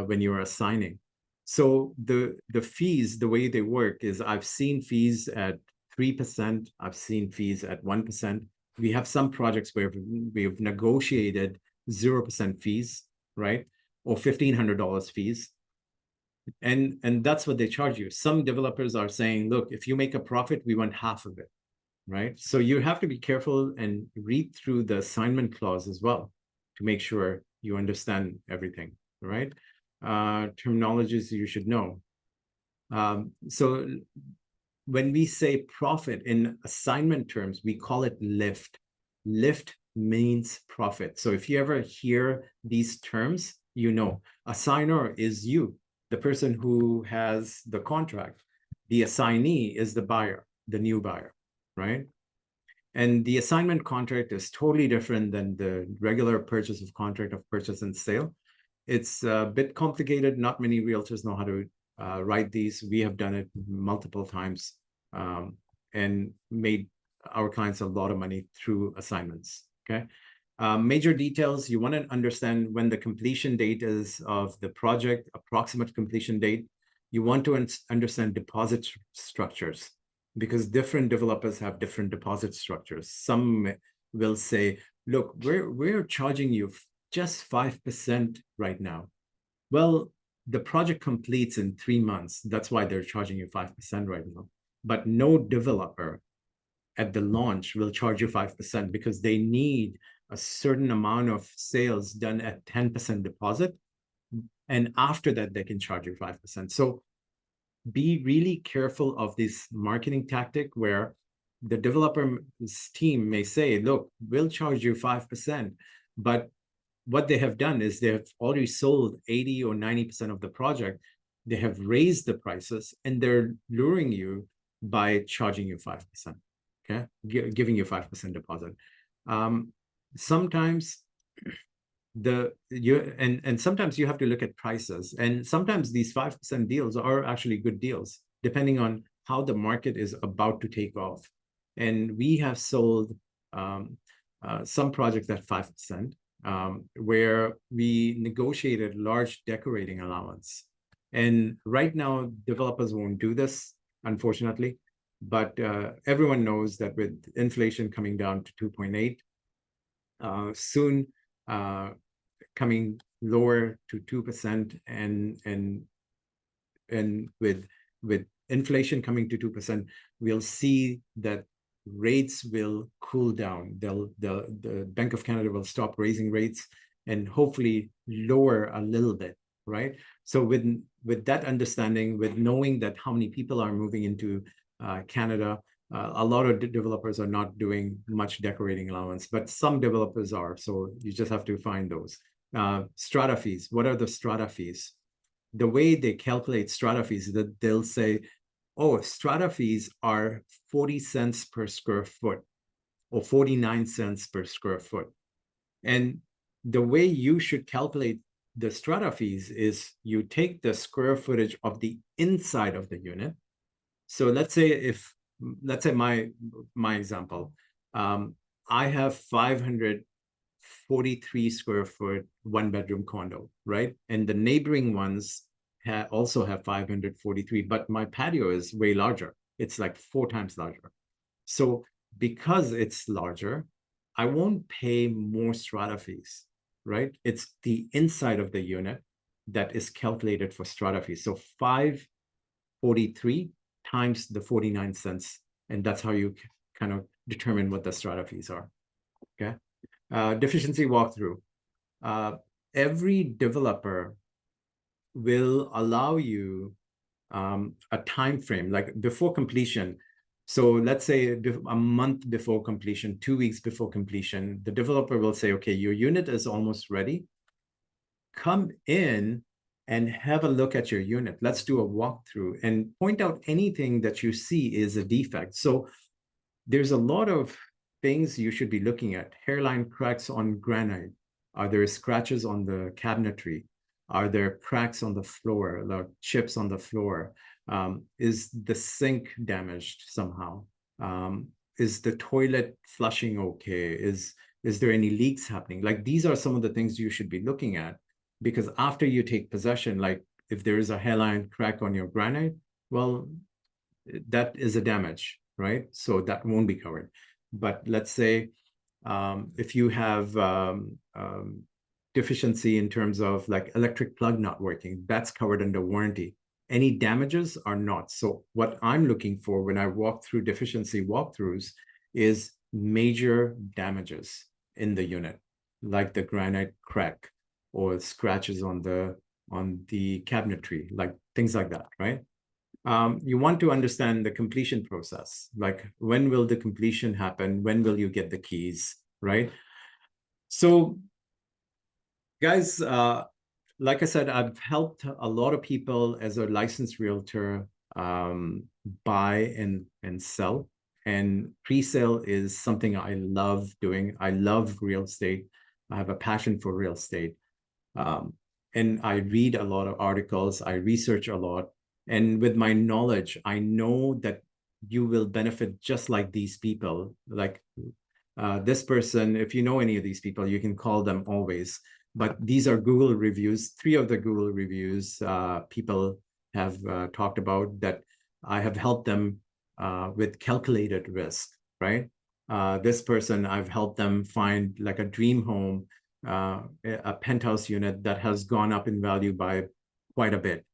when you're assigning. So the fees, the way they work is, I've seen fees at 3%, I've seen fees at 1%. We have some projects where we've negotiated 0% fees, right? Or $1,500 fees. And that's what they charge you. Some developers are saying, look, if you make a profit, we want half of it, right? So you have to be careful and read through the assignment clause as well to make sure you understand everything, right? terminologies you should know. So when we say profit in assignment terms, we call it lift. Lift means profit. So if you ever hear these terms, you know, assigner is you, the person who has the contract. The assignee is the buyer, the new buyer, right? And the assignment contract is totally different than the regular purchase of contract of purchase and sale. It's a bit complicated. Not many realtors know how to write these. We have done it multiple times and made our clients a lot of money through assignments, okay? Major details, you want to understand when the completion date is of the project, approximate completion date. You want to understand deposit structures because different developers have different deposit structures. Some will say, look, we're charging you just 5% right now. Well, the project completes in 3 months. That's why they're charging you 5% right now. But no developer at the launch will charge you 5% because they need a certain amount of sales done at 10% deposit. And after that, they can charge you 5%. So be really careful of this marketing tactic where the developer's team may say, look, we'll charge you 5%. But what they have done is they have already sold 80 or 90% of the project. They have raised the prices and they're luring you by charging you 5%, okay? Giving you 5% deposit. Sometimes sometimes you have to look at prices, and sometimes these 5% deals are actually good deals depending on how the market is about to take off. And we have sold some projects at 5%, where we negotiated large decorating allowance. And right now, developers won't do this, unfortunately, but everyone knows that with inflation coming down to 2.8, soon coming lower to 2%, and with inflation coming to 2%, we'll see that rates will cool down. The Bank of Canada will stop raising rates and hopefully lower a little bit, right? So with that understanding, with knowing that how many people are moving into Canada, a lot of developers are not doing much decorating allowance, but some developers are. So you just have to find those. Strata fees. What are the strata fees? The way they calculate strata fees is that they'll say, oh, strata fees are 40 cents per square foot or 49 cents per square foot. And the way you should calculate the strata fees is you take the square footage of the inside of the unit. So let's say my example, I have 543 square foot 1-bedroom condo, right? And the neighboring ones also have 543, but my patio is way larger. It's like 4 times larger. So because it's larger, I won't pay more strata fees, right? It's the inside of the unit that is calculated for strata fees. So 543 times the 49 cents. And that's how you kind of determine what the strata fees are, okay? Deficiency walkthrough. Every developer will allow you a time frame, like before completion. So let's say a month before completion, 2 weeks before completion, the developer will say, okay, your unit is almost ready. Come in and have a look at your unit. Let's do a walkthrough and point out anything that you see is a defect. So there's a lot of things you should be looking at. Hairline cracks on granite. Are there scratches on the cabinetry? Are there cracks on the floor, like chips on the floor? Is the sink damaged somehow? Is the toilet flushing okay? Is there any leaks happening? Like, these are some of the things you should be looking at, because after you take possession, like if there is a hairline crack on your granite, well, that is a damage, right? So that won't be covered. But let's say if you have deficiency in terms of like electric plug not working, that's covered under warranty. Any damages are not. So what I'm looking for when I walk through deficiency walkthroughs is major damages in the unit, like the granite crack or scratches on the on the cabinetry, like things like that, right? You want to understand the completion process, like when will the completion happen? When will you get the keys, right? So, guys, like I said, I've helped a lot of people as a licensed realtor buy and sell. And pre-sale is something I love doing. I love real estate. I have a passion for real estate. And I read a lot of articles. I research a lot. And with my knowledge, I know that you will benefit just like these people. Like this person, if you know any of these people, you can call them always. But these are Google reviews. 3 of the Google reviews people have talked about that I have helped them with calculated risk, right? This person, I've helped them find like a dream home, a penthouse unit that has gone up in value by quite a bit.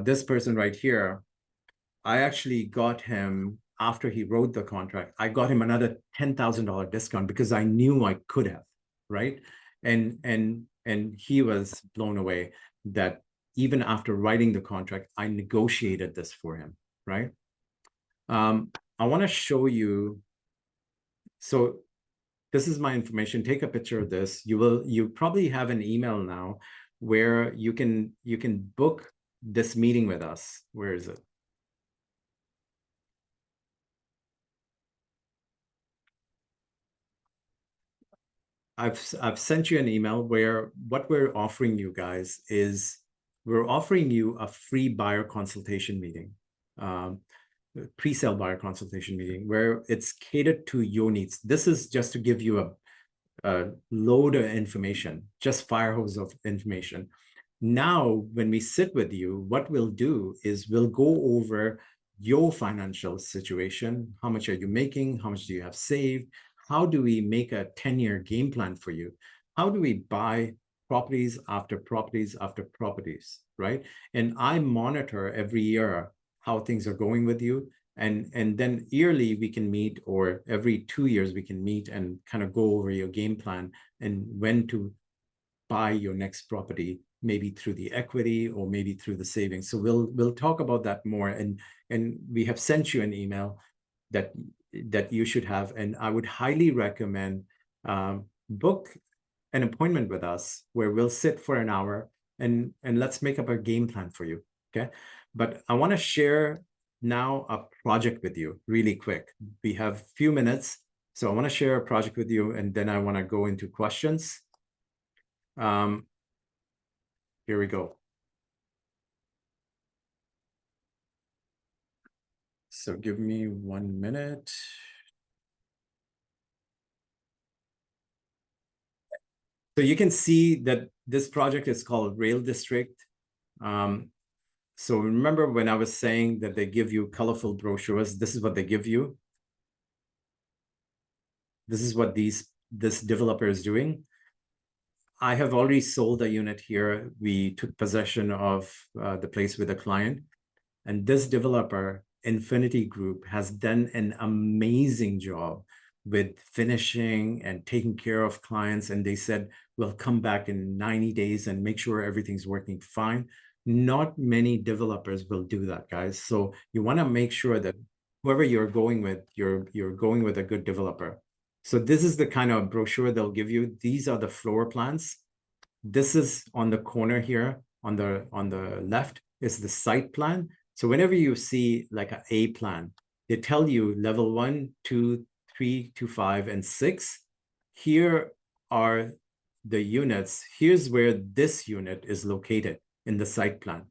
This person right here, I actually got him after he wrote the contract. I got him another $10,000 discount because I knew I could have, right? And he was blown away that even after writing the contract, I negotiated this for him, right? I want to show you. So this is my information. Take a picture of this. You probably have an email now where you can book this meeting with us. Where is it? I've sent you an email where what we're offering you guys is we're offering you a free buyer consultation meeting, pre-sale buyer consultation meeting, where it's catered to your needs. This is just to give you a load of information, just fire hose of information. Now, when we sit with you, what we'll do is we'll go over your financial situation. How much are you making? How much do you have saved? How do we make a 10-year game plan for you? How do we buy properties after properties after properties, right? And I monitor every year how things are going with you. And then yearly we can meet, or every 2 years we can meet and kind of go over your game plan and when to buy your next property, maybe through the equity or maybe through the savings. So we'll talk about that more. And we have sent you an email that you should have. And I would highly recommend book an appointment with us where we'll sit for an hour and let's make up a game plan for you. Okay. But I want to share now a project with you really quick. We have a few minutes. So I want to share a project with you, and then I want to go into questions. Here we go. So give me 1 minute. So you can see that this project is called Rail District. So remember when I was saying that they give you colorful brochures, this is what they give you. This is what this developer is doing. I have already sold a unit here. We took possession of the place with a client. And this developer, Infinity Group, has done an amazing job with finishing and taking care of clients. And they said, we'll come back in 90 days and make sure everything's working fine. Not many developers will do that, guys. So you want to make sure that whoever you're going with, you're going with a good developer. So this is the kind of brochure they'll give you. These are the floor plans. This is on the corner here, on the left is the site plan. So whenever you see like an A plan, they tell you level 1, 2, 3 to 5, and 6. Here are the units. Here's where this unit is located in the site plan.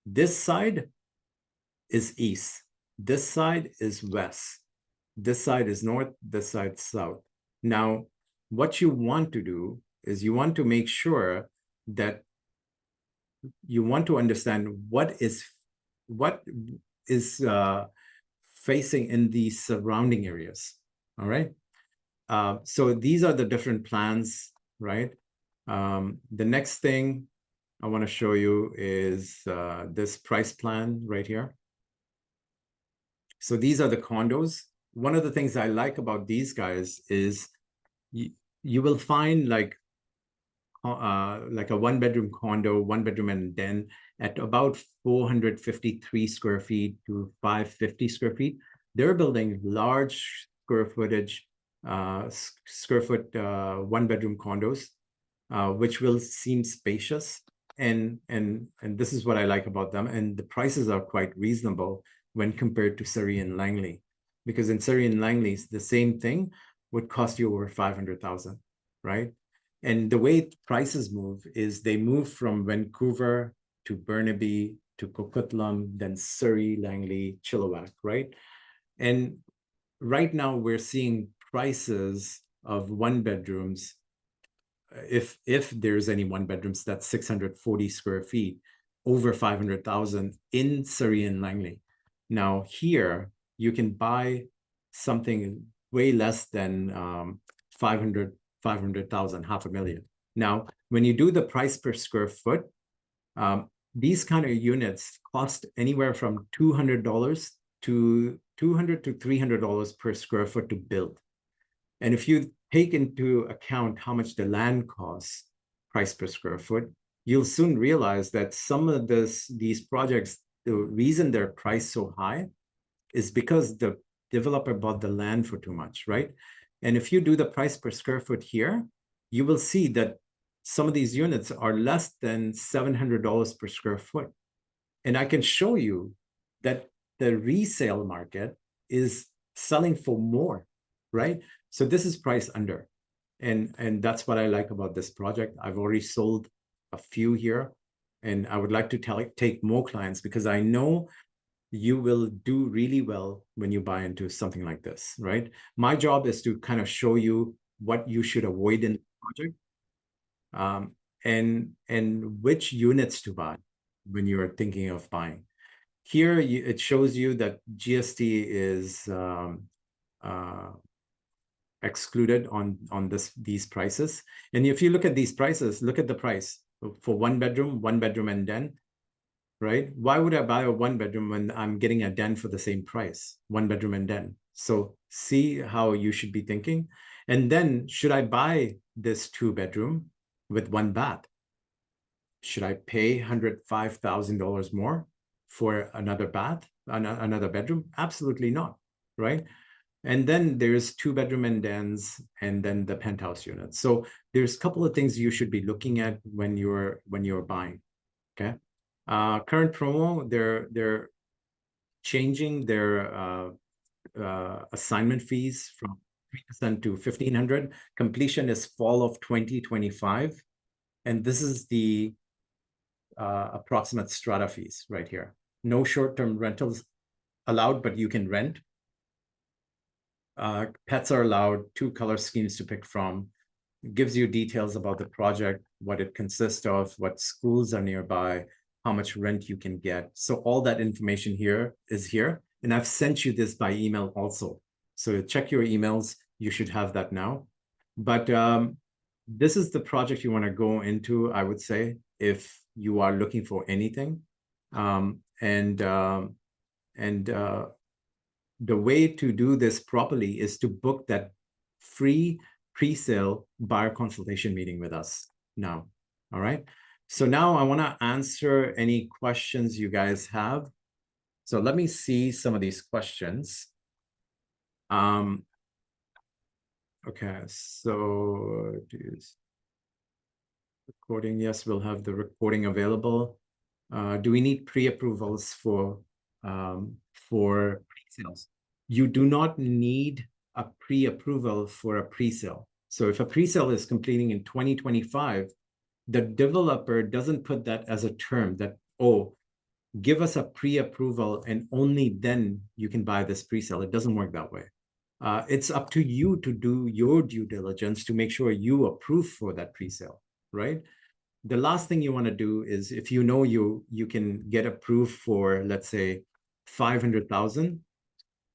This side is east. This side is west. This side is north. This side south. Now, what you want to do is you want to make sure that you want to understand what is facing in the surrounding areas. All right. So these are the different plans, right? The next thing I want to show you is this price plan right here. So these are the condos. One of the things I like about these guys is you will find like like a one-bedroom condo, one-bedroom and den at about 453 square feet to 550 square feet. They're building large square footage, square foot one-bedroom condos, which will seem spacious. And this is what I like about them. And the prices are quite reasonable when compared to Surrey and Langley, because in Surrey and Langley, the same thing would cost you over 500,000, right? And the way prices move is they move from Vancouver to Burnaby to Coquitlam, then Surrey, Langley, Chilliwack, right? And right now we're seeing prices of one bedrooms, if there's any one bedrooms, that's 640 square feet, over 500,000 in Surrey and Langley. Now here you can buy something way less than 500,000, $500,000. Now, when you do the price per square foot, these kind of units cost anywhere from $200 to $300 per square foot to build. And if you take into account how much the land costs, price per square foot, you'll soon realize that some of these projects, the reason they're priced so high is because the developer bought the land for too much, right? And if you do the price per square foot here, you will see that some of these units are less than $700 per square foot. And I can show you that the resale market is selling for more, right? So this is priced under. And that's what I like about this project. I've already sold a few here, and I would like to take more clients, because I know you will do really well when you buy into something like this, right? My job is to kind of show you what you should avoid in the project, and which units to buy when you are thinking of buying. Here, it shows you that GST is excluded on these prices. And if you look at these prices, look at the price for one bedroom and den, right? Why would I buy a one bedroom when I'm getting a den for the same price? One bedroom and den. So see how you should be thinking. And then, should I buy this two bedroom with one bath? Should I pay $105,000 more for another bath, another bedroom? Absolutely not, right? And then there's two bedroom and dens, and then the penthouse units. So there's a couple of things you should be looking at when you're buying. Okay. Current promo, they're changing their assignment fees from 3% to $1,500. Completion is fall of 2025, and this is the approximate strata fees right here. No short-term rentals allowed, but you can rent. Pets are allowed, 2 color schemes to pick from. It gives you details about the project, what it consists of, what schools are nearby, how much rent you can get. So all that information here is here. And I've sent you this by email also. So check your emails. You should have that now. But this is the project you want to go into, I would say, if you are looking for anything. The way to do this properly is to book that free pre-sale buyer consultation meeting with us now. All right. So now I want to answer any questions you guys have. So let me see some of these questions. Okay, so recording. Yes, we'll have the recording available. Do we need pre-approvals for pre-sales? You do not need a pre-approval for a pre-sale. So if a pre-sale is completing in 2025, the developer doesn't put that as a term that, oh, give us a pre-approval and only then you can buy this pre-sale. It doesn't work that way. It's up to you to do your due diligence to make sure you approve for that pre-sale, right? The last thing you want to do is, if you know you can get approved for, let's say, 500,000,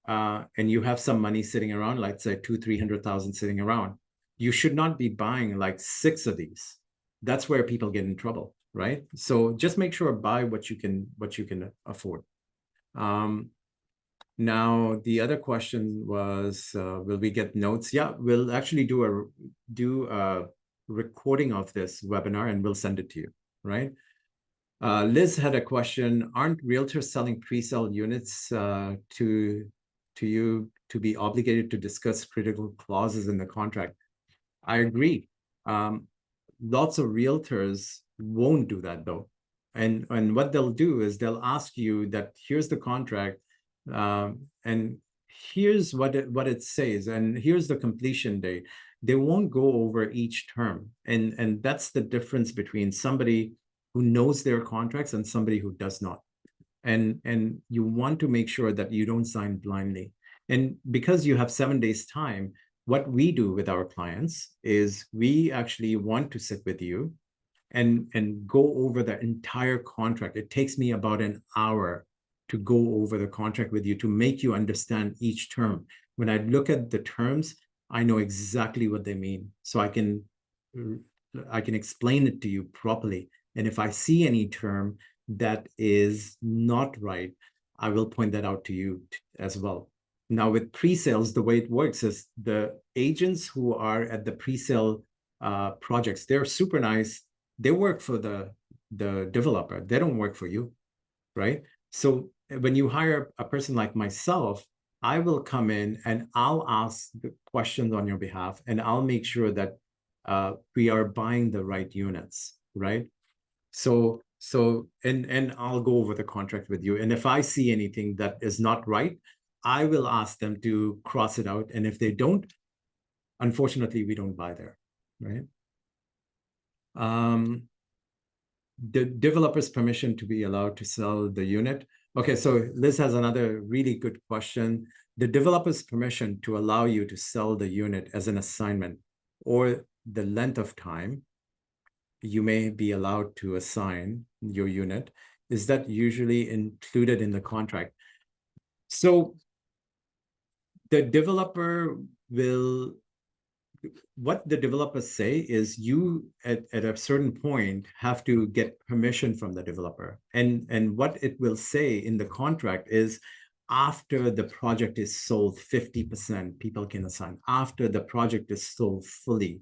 and you have some money sitting around, let's say 200,000-300,000 sitting around, you should not be buying like 6 of these. That's where people get in trouble, right? So just make sure buy what you can afford. Now the other question was, will we get notes? Yeah, we'll actually do recording of this webinar and we'll send it to you, right? Liz had a question. Aren't realtors selling pre-sale units to you to be obligated to discuss critical clauses in the contract? I agree. Lots of realtors won't do that though. And what they'll do is they'll ask you that here's the contract, and here's what it says, and here's the completion date. They won't go over each term. And that's the difference between somebody who knows their contracts and somebody who does not. And you want to make sure that you don't sign blindly. And because you have 7 days time, what we do with our clients is we actually want to sit with you and go over the entire contract. It takes me about an hour to go over the contract with you to make you understand each term. When I look at the terms, I know exactly what they mean. So I can explain it to you properly. And if I see any term that is not right, I will point that out to you as well. Now with pre-sales, the way it works is the agents who are at the pre-sale projects, they're super nice. They work for the developer. They don't work for you, right? So when you hire a person like myself, I will come in and I'll ask the questions on your behalf, and I'll make sure that we are buying the right units, right? So and I'll go over the contract with you. And if I see anything that is not right, I will ask them to cross it out. And if they don't, unfortunately, we don't buy there, right? The developer's permission to be allowed to sell the unit. Okay, so Liz has another really good question. The developer's permission to allow you to sell the unit as an assignment, or the length of time you may be allowed to assign your unit, is that usually included in the contract? So the developer will, what the developers say is you at a certain point have to get permission from the developer. And what it will say in the contract is after the project is sold 50%, people can assign. After the project is sold fully,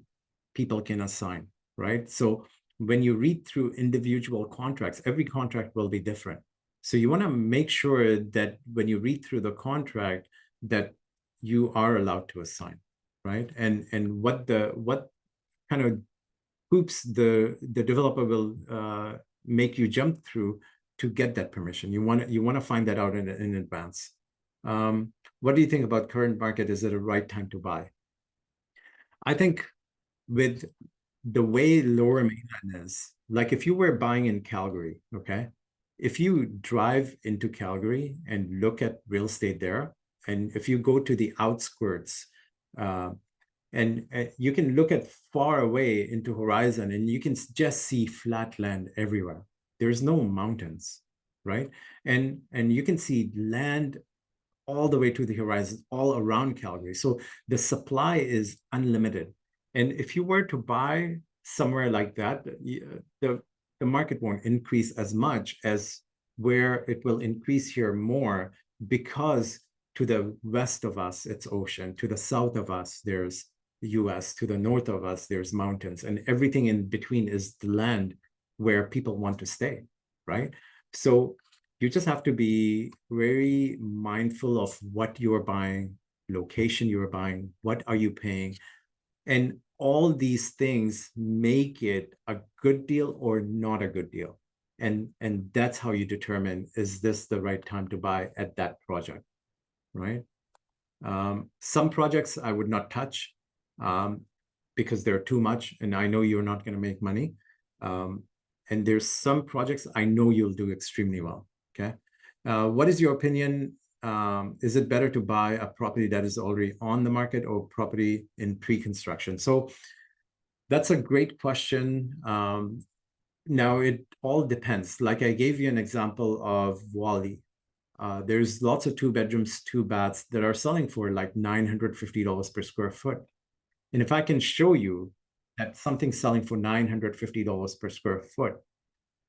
people can assign, right? So when you read through individual contracts, every contract will be different. So you want to make sure that when you read through the contract that you are allowed to assign, right? And what kind of hoops the developer will make you jump through to get that permission. You want to find that out in advance. What do you think about current market? Is it a right time to buy? I think with the way Lower Mainland is, like if you were buying in Calgary, okay? If you drive into Calgary and look at real estate there, and if you go to the outskirts, and you can look at far away into horizon and you can just see flat land everywhere. There's no mountains, right? And you can see land all the way to the horizon, all around Calgary. So the supply is unlimited. And if you were to buy somewhere like that, the market won't increase as much as where it will increase here more, because to the west of us, it's ocean. To the south of us, there's the US. To the north of us, there's mountains. And everything in between is the land where people want to stay, right? So you just have to be very mindful of what you're buying, location you're buying, what are you paying. And all these things make it a good deal or not a good deal. And that's how you determine, is this the right time to buy at that project, right? Some projects I would not touch because they're too much, and I know you're not going to make money. And there's some projects I know you'll do extremely well, okay? What is your opinion? Is it better to buy a property that is already on the market or property in pre-construction? So that's a great question. Now, it all depends. Like I gave you an example of Wally. There's lots of 2 bedrooms, 2 baths that are selling for like $950 per square foot. And if I can show you that something's selling for $950 per square foot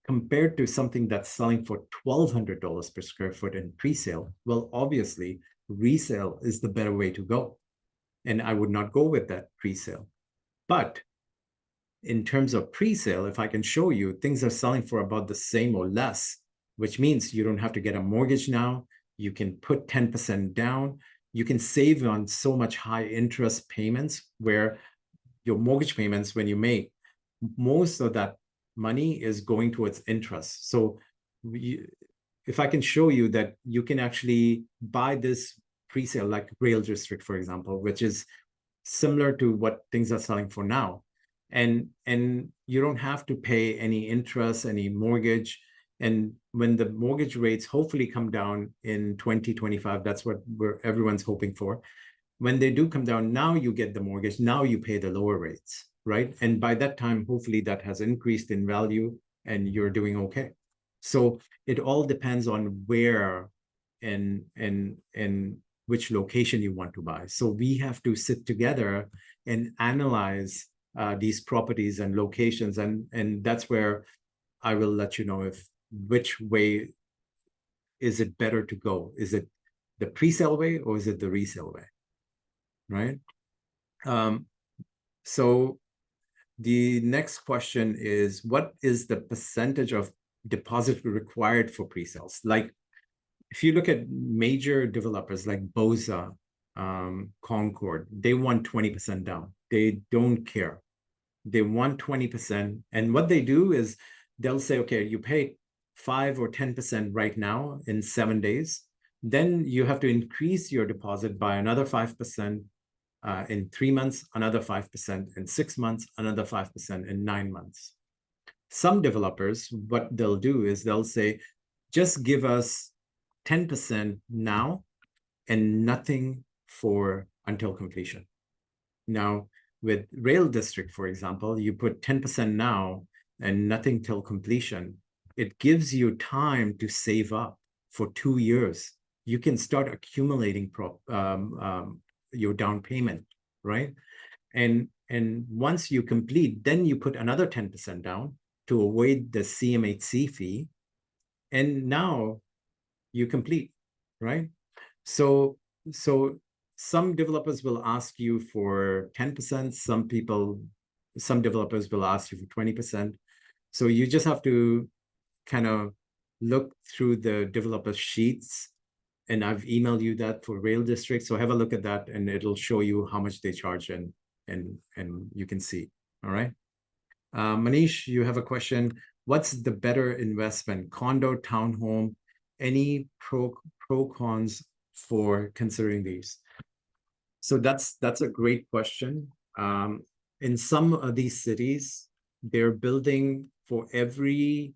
compared to something that's selling for $1,200 per square foot in pre-sale, well, obviously, resale is the better way to go. And I would not go with that pre-sale. But in terms of pre-sale, if I can show you, things are selling for about the same or less, which means you don't have to get a mortgage now. You can put 10% down. You can save on so much high interest payments where your mortgage payments, when you make, most of that money is going towards interest. So if I can show you that you can actually buy this pre-sale, like Rail District, for example, which is similar to what things are selling for now. And you don't have to pay any interest, any mortgage. And when the mortgage rates hopefully come down in 2025, that's what everyone's hoping for. When they do come down, now you get the mortgage, now you pay the lower rates, right? And by that time, hopefully that has increased in value and you're doing okay. So it all depends on where and which location you want to buy. So we have to sit together and analyze these properties and locations, and that's where I will let you know if which way is it better to go. Is it the pre-sale way or is it the resale way, right? So the next question is, what is the percentage of deposit required for pre-sales? Like, if you look at major developers like Boza, Concord, they want 20% down. They don't care. They want 20%. And what they do is they'll say, okay, you pay 5 or 10% right now in 7 days. Then you have to increase your deposit by another 5% in 3 months, another 5% in 6 months, another 5% in 9 months. Some developers, what they'll do is they'll say, just give us 10% now and nothing for until completion. Now, with Rail District, for example, you put 10% now and nothing till completion. It gives you time to save up for 2 years. You can start accumulating your down payment, right? And once you complete, then you put another 10% down to avoid the CMHC fee. And now you complete, right? So some developers will ask you for 10%, some developers will ask you for 20%. So you just have to kind of look through the developer sheets, and I've emailed you that for Rail District. So have a look at that and it'll show you how much they charge and you can see, all right? Manish, you have a question. What's the better investment, condo, townhome? Any pro cons for considering these? So that's a great question. In some of these cities, they're building for every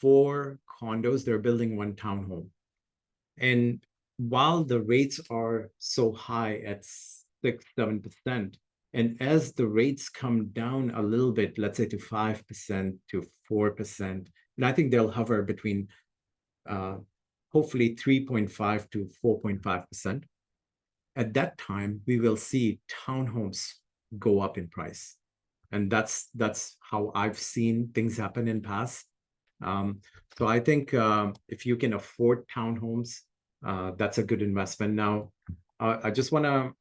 4 condos, they're building 1 townhome. And while the rates are so high at 6-7%, and as the rates come down a little bit, let's say to 5% to 4%, and I think they'll hover between hopefully 3.5 to 4.5%. At that time, we will see townhomes go up in price. And that's how I've seen things happen in past. So I think if you can afford townhomes, that's a good investment. Now, I just want to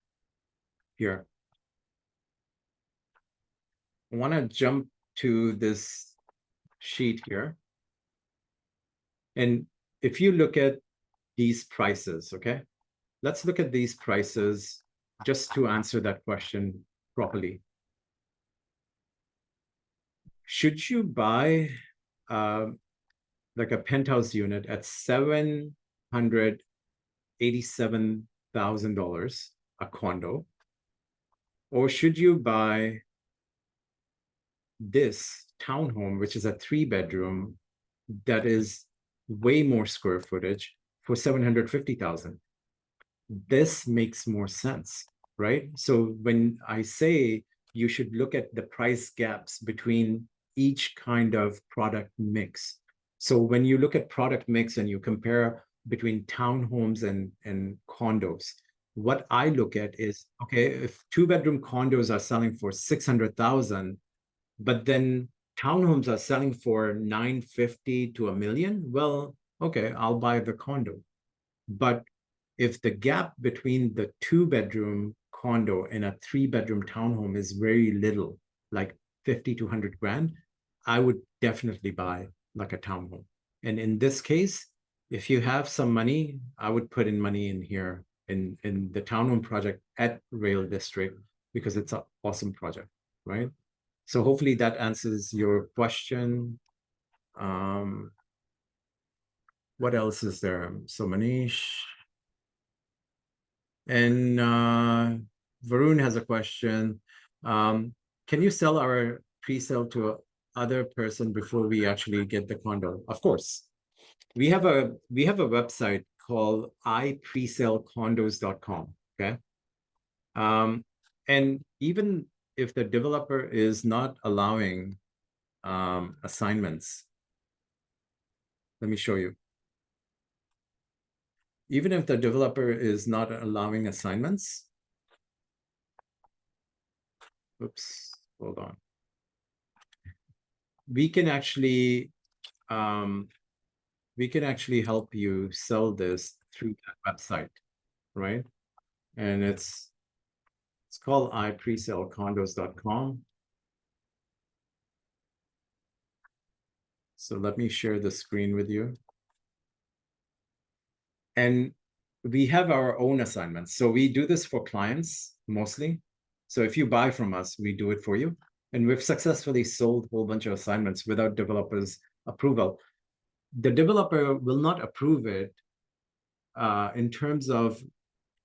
jump to this sheet here. And if you look at these prices, okay, let's look at these prices just to answer that question properly. Should you buy like a penthouse unit at $787,000 a condo, or should you buy this townhome, which is a 3-bedroom that is way more square footage for $750,000? This makes more sense, right? So when I say you should look at the price gaps between each kind of product mix. So when you look at product mix and you compare between townhomes and condos, what I look at is, okay, if 2-bedroom condos are selling for $600,000, but then townhomes are selling for $950,000 to $1 million, well, okay, I'll buy the condo. But if the gap between the 2-bedroom condo and a 3-bedroom townhome is very little, like 50 to 100 grand, I would definitely buy like a townhome. And in this case, if you have some money, I would put in money in here in the townhome project at Rail District, because it's an awesome project, right? So hopefully that answers your question. What else is there? So Manish. And Varun has a question. Can you sell our pre-sale to other person before we actually get the condo? Of course. We have a website called ipresalecondos.com. Okay. And even if the developer is not allowing assignments, let me show you. Even if the developer is not allowing assignments, oops, hold on. We can actually help you sell this through that website, right? And it's called ipresalecondos.com. So let me share the screen with you. And we have our own assignments. So we do this for clients mostly. So if you buy from us, we do it for you. And we've successfully sold a whole bunch of assignments without developers' approval. The developer will not approve it in terms of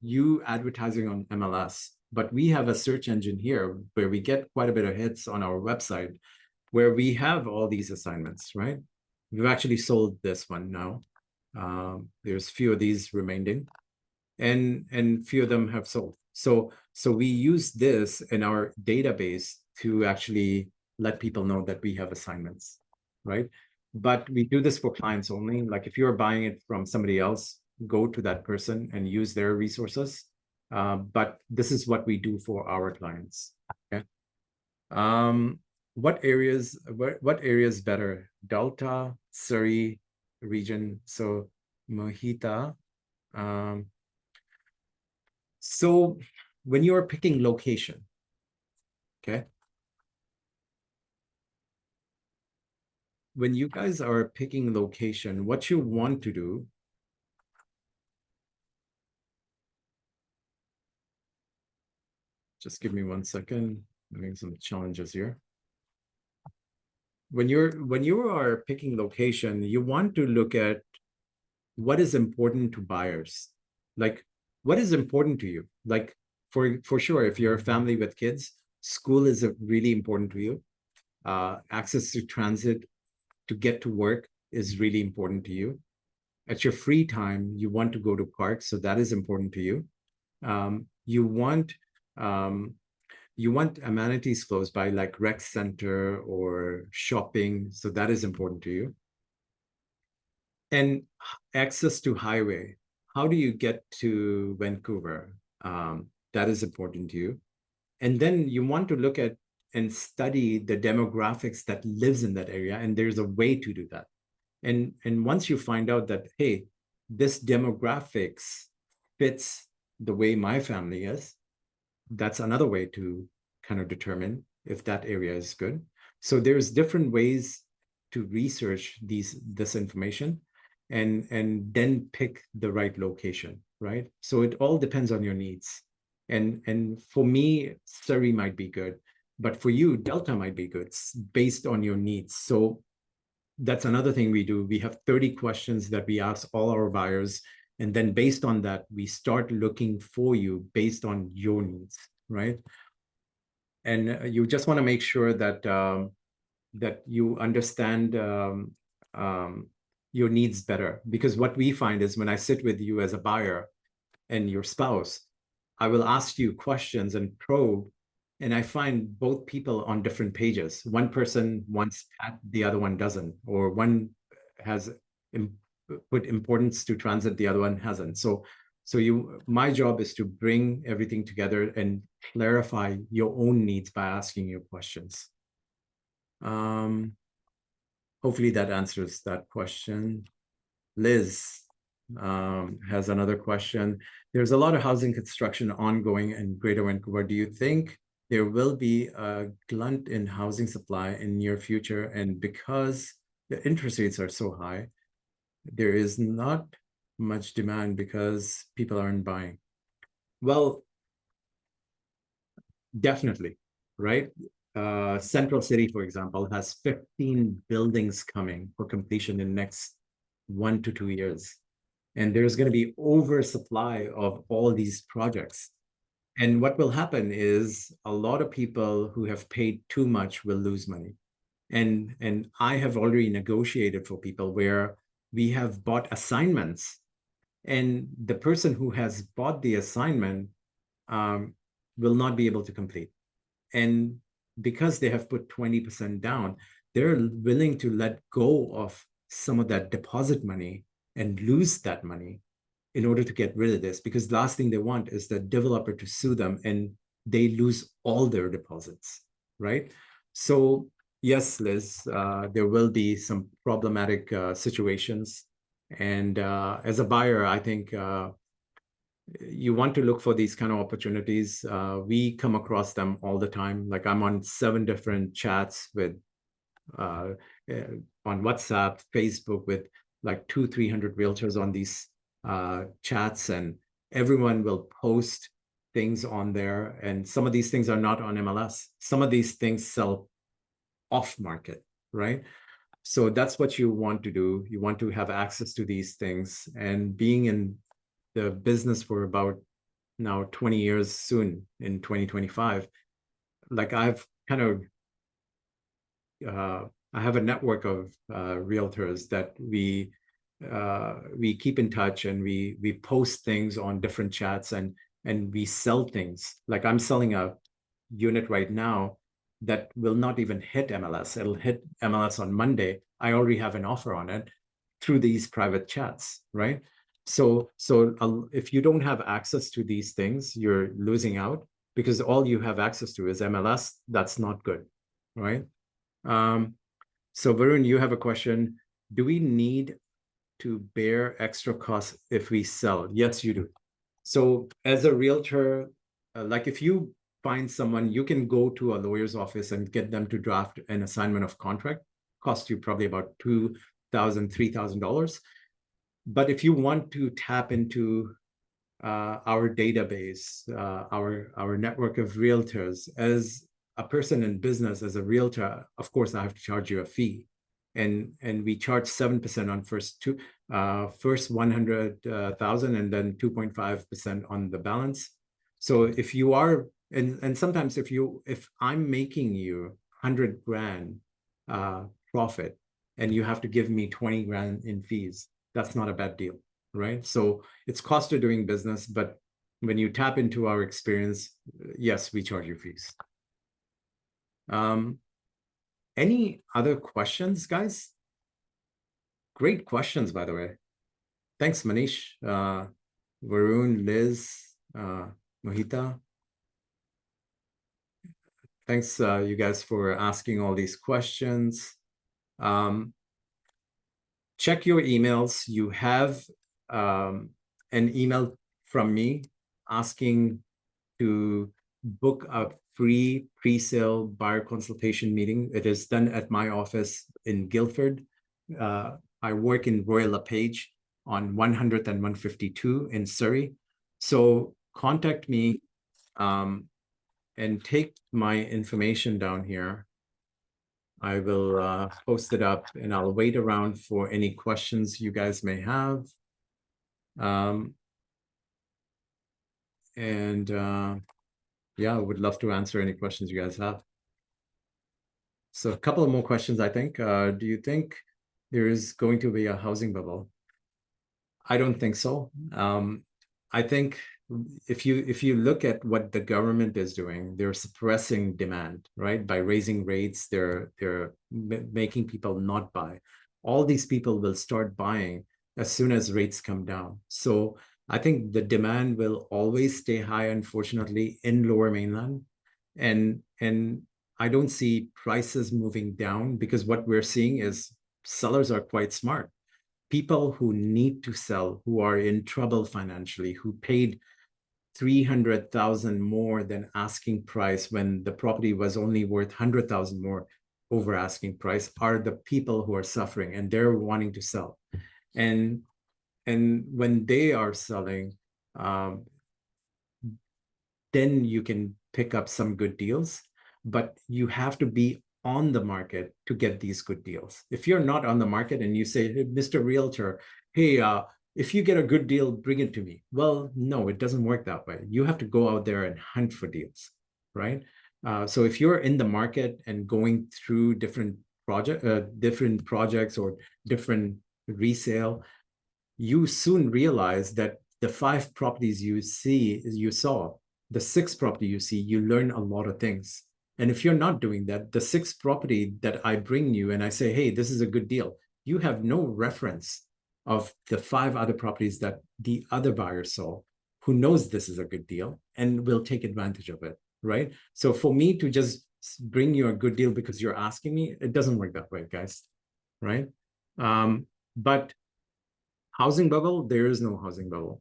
you advertising on MLS, but we have a search engine here where we get quite a bit of hits on our website where we have all these assignments, right? We've actually sold this one now. There's few of these remaining, and few of them have sold. So we use this in our database to actually let people know that we have assignments, right? But we do this for clients only. Like if you're buying it from somebody else, go to that person and use their resources. But this is what we do for our clients. Okay. What areas better? Delta, Surrey region. So Mohita. So when you're picking location, okay. When you guys are picking location, what you want to do, just give me 1 second. I'm having some challenges here. When you are picking location, you want to look at what is important to buyers. Like, what is important to you? Like, for sure, if you're a family with kids, school is really important to you. Access to transit to get to work is really important to you. At your free time, you want to go to parks, so that is important to you. You want amenities close by, like rec center or shopping, so that is important to you. And access to highway. How do you get to Vancouver? That is important to you. And then you want to look at and study the demographics that lives in that area, and there's a way to do that. And once you find out that, hey, this demographics fits the way my family is, that's another way to kind of determine if that area is good. So there's different ways to research this information and then pick the right location, right? So it all depends on your needs. And for me, Surrey might be good, but for you, Delta might be good based on your needs. So that's another thing we do. We have 30 questions that we ask all our buyers. And then based on that, we start looking for you based on your needs, right? And you just want to make sure that that you understand your needs better. Because what we find is when I sit with you as a buyer and your spouse, I will ask you questions and probe, and I find both people on different pages. One person wants that, the other one doesn't, or one has put importance to transit, the other one hasn't. So my job is to bring everything together and clarify your own needs by asking you questions. Hopefully that answers that question. Liz, has another question. There's a lot of housing construction ongoing in Greater Vancouver. Do you think there will be a glut in housing supply in near future? And because the interest rates are so high, there is not much demand because people aren't buying. Well, definitely, right? Central City, for example, has 15 buildings coming for completion in next 1 to 2 years. And there's going to be oversupply of all these projects. And what will happen is a lot of people who have paid too much will lose money. And I have already negotiated for people where we have bought assignments, and the person who has bought the assignment will not be able to complete. And because they have put 20% down, they're willing to let go of some of that deposit money and lose that money in order to get rid of this, because the last thing they want is the developer to sue them and they lose all their deposits, right? So yes, Liz, there will be some problematic situations. And as a buyer, I think you want to look for these kind of opportunities. We come across them all the time. Like I'm on 7 different chats with on WhatsApp, Facebook, with like 200-300 realtors on these chats, and everyone will post things on there. And some of these things are not on MLS. Some of these things sell off market, right? So that's what you want to do. You want to have access to these things. And being in the business for about now 20 years, soon in 2025, like I've kind of I have a network of realtors that we keep in touch, and we post things on different chats, and we sell things. Like I'm selling a unit right now that will not even hit MLS. It'll hit MLS on Monday. I already have an offer on it through these private chats, right? So if you don't have access to these things, you're losing out, because all you have access to is MLS. That's not good, right? So Varun, you have a question. Do we need to bear extra costs if we sell? Yes, you do. So as a realtor, like if you find someone, you can go to a lawyer's office and get them to draft an assignment of contract. Cost you probably about $2,000, $3,000. But if you want to tap into our database, our network of realtors, as a person in business, as a realtor, of course, I have to charge you a fee. And we charge 7% on first 100,000, and then 2.5% on the balance. So if you are, and sometimes if I'm making you 100 grand profit, and you have to give me 20 grand in fees, that's not a bad deal, right? So it's cost of doing business, but when you tap into our experience, yes, we charge you fees. Any other questions, guys? Great questions, by the way. Thanks, Manish, Varun, Liz, Mohita. Thanks, you guys, for asking all these questions. Check your emails. You have an email from me asking to book a free pre-sale buyer consultation meeting. It is done at my office in Guildford. I work in Royal LePage on 100th and 152 in Surrey. So contact me and take my information down here. I will post it up, and I'll wait around for any questions you guys may have. Yeah, I would love to answer any questions you guys have. So a couple of more questions, I think. Do you think there is going to be a housing bubble? I don't think so. I think if you look at what the government is doing, they're suppressing demand, right? By raising rates, they're making people not buy. All these people will start buying as soon as rates come down. So I think the demand will always stay high, unfortunately, in Lower Mainland, and I don't see prices moving down, because what we're seeing is sellers are quite smart. people who need to sell, who are in trouble financially, who paid 300,000 more than asking price when the property was only worth 100,000 more over asking price, are the people who are suffering, and they're wanting to sell. And when they are selling, then you can pick up some good deals, but you have to be on the market to get these good deals. If you're not on the market and you say, hey, Mr. Realtor, hey, if you get a good deal, bring it to me. Well, no, it doesn't work that way. You have to go out there and hunt for deals, right? So if you're in the market and going through different projects or different resale, you soon realize that the 5 properties you saw, the 6th property you see, you learn a lot of things. And if you're not doing that, the 6th property that I bring you and I say, hey, this is a good deal, you have no reference of the 5 other properties that the other buyer saw, who knows this is a good deal and will take advantage of it, right? So for me to just bring you a good deal because you're asking me, it doesn't work that way, guys, right? But housing bubble, there is no housing bubble.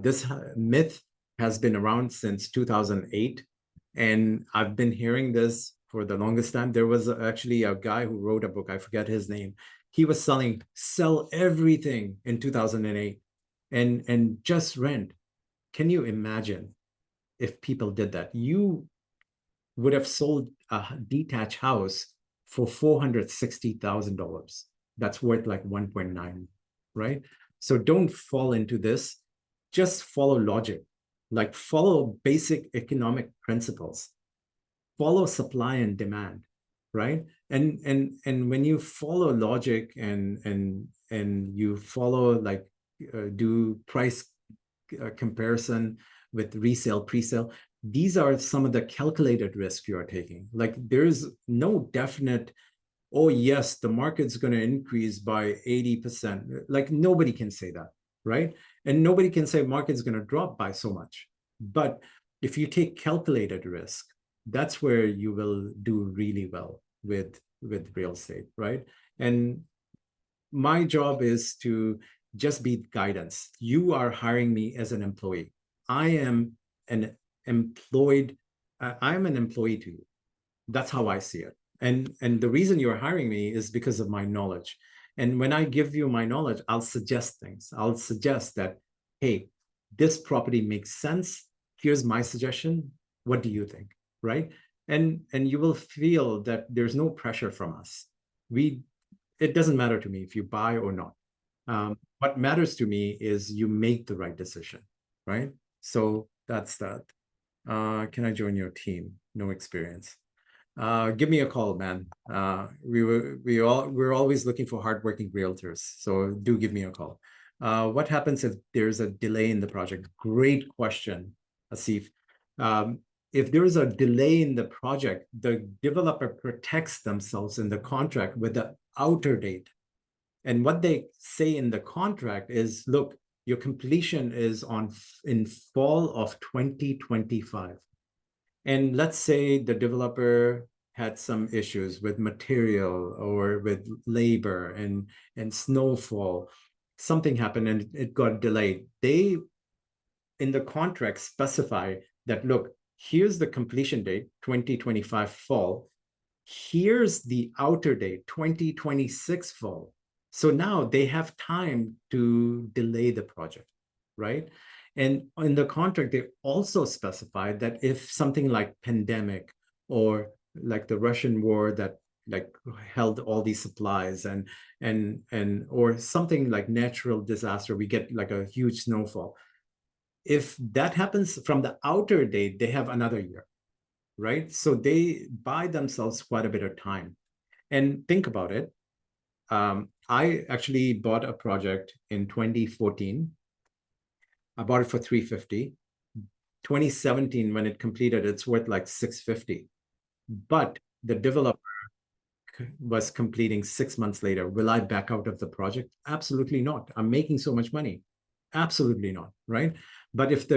This myth has been around since 2008. And I've been hearing this for the longest time. There was actually a guy who wrote a book, I forget his name. He was sell everything in 2008 and just rent. Can you imagine if people did that? You would have sold a detached house for $460,000. That's worth like 1.9, right? So don't fall into this. Just follow logic, like follow basic economic principles, follow supply and demand, right? And when you follow logic and you follow like do price comparison with resale, pre-sale, these are some of the calculated risk you are taking. Like there's no definite, oh yes, the market's going to increase by 80%. Like nobody can say that, right? And nobody can say market's going to drop by so much. But if you take calculated risk, that's where you will do really well with real estate, right? And my job is to just be guidance. You are hiring me as an employee. I am an employee to you. That's how I see it. And the reason you're hiring me is because of my knowledge. And when I give you my knowledge, I'll suggest things. I'll suggest that, hey, this property makes sense. Here's my suggestion. What do you think? Right? And you will feel that there's no pressure from us. It doesn't matter to me if you buy or not. What matters to me is you make the right decision, right? So that's that. Can I join your team? No experience. Give me a call, man. We're always looking for hardworking realtors, so do give me a call. What happens if there's a delay in the project? Great question, Asif. If there is a delay in the project, the developer protects themselves in the contract with the outer date. And what they say in the contract is, look, your completion is in fall of 2025. And let's say the developer had some issues with material or with labor and snowfall. Something happened and it got delayed. They, in the contract, specify that, look, here's the completion date, 2025 fall. Here's the outer date, 2026 fall. So now they have time to delay the project, right? And in the contract, they also specify that if something like pandemic or like the Russian war that like held all these supplies and or something like natural disaster, we get like a huge snowfall. If that happens from the outer date, they have another year, right? So they buy themselves quite a bit of time. And think about it. I actually bought a project in 2014. I bought it for $350. 2017, when it completed, it's worth like $650. But the developer was completing 6 months later. Will I back out of the project? Absolutely not. I'm making so much money. Absolutely not, right? But if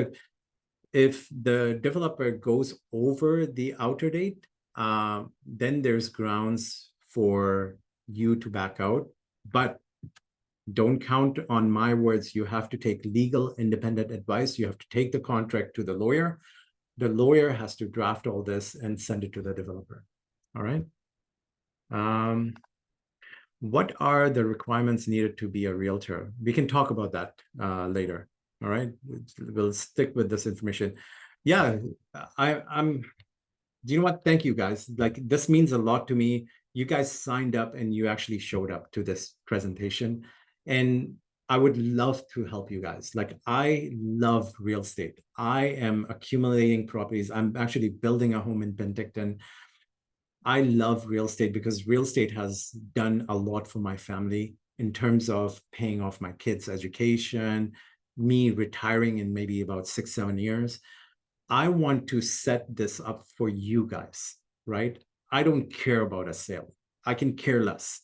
the developer goes over the outer date, then there's grounds for you to back out. But Don't count on my words. You have to take legal independent advice. You have to take the contract to the lawyer. The lawyer has to draft all this and send it to the developer. All right. What are the requirements needed to be a realtor? We can talk about that later. All right. We'll stick with this information. Yeah, I'm. Do you know what? Thank you guys. Like, this means a lot to me. You guys signed up and you actually showed up to this presentation. And I would love to help you guys. Like, I love real estate. I am accumulating properties. I'm actually building a home in Penticton. I love real estate because real estate has done a lot for my family in terms of paying off my kids' education, me retiring in maybe about 6-7 years. I want to set this up for you guys, right? I don't care about a sale. I can care less.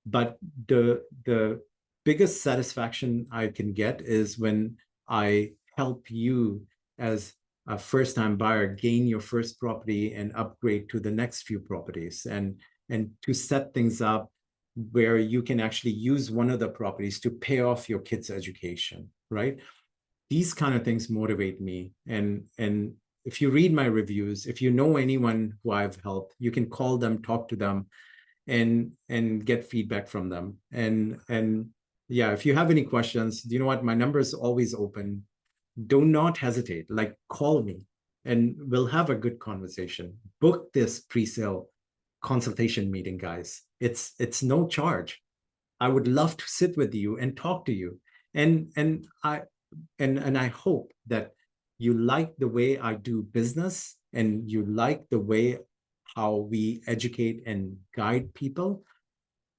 But the biggest satisfaction I can get is when I help you as a first-time buyer gain your first property and upgrade to the next few properties, and to set things up where you can actually use one of the properties to pay off your kids' education, right? These kind of things motivate me. And if you read my reviews, if you know anyone who I've helped, you can call them, talk to them, and get feedback from them. And yeah, if you have any questions, you know what? My number is always open. Do not hesitate. Like, call me and we'll have a good conversation. Book this pre-sale consultation meeting, guys. It's no charge. I would love to sit with you and talk to you. And I hope that you like the way I do business and you like the way how we educate and guide people,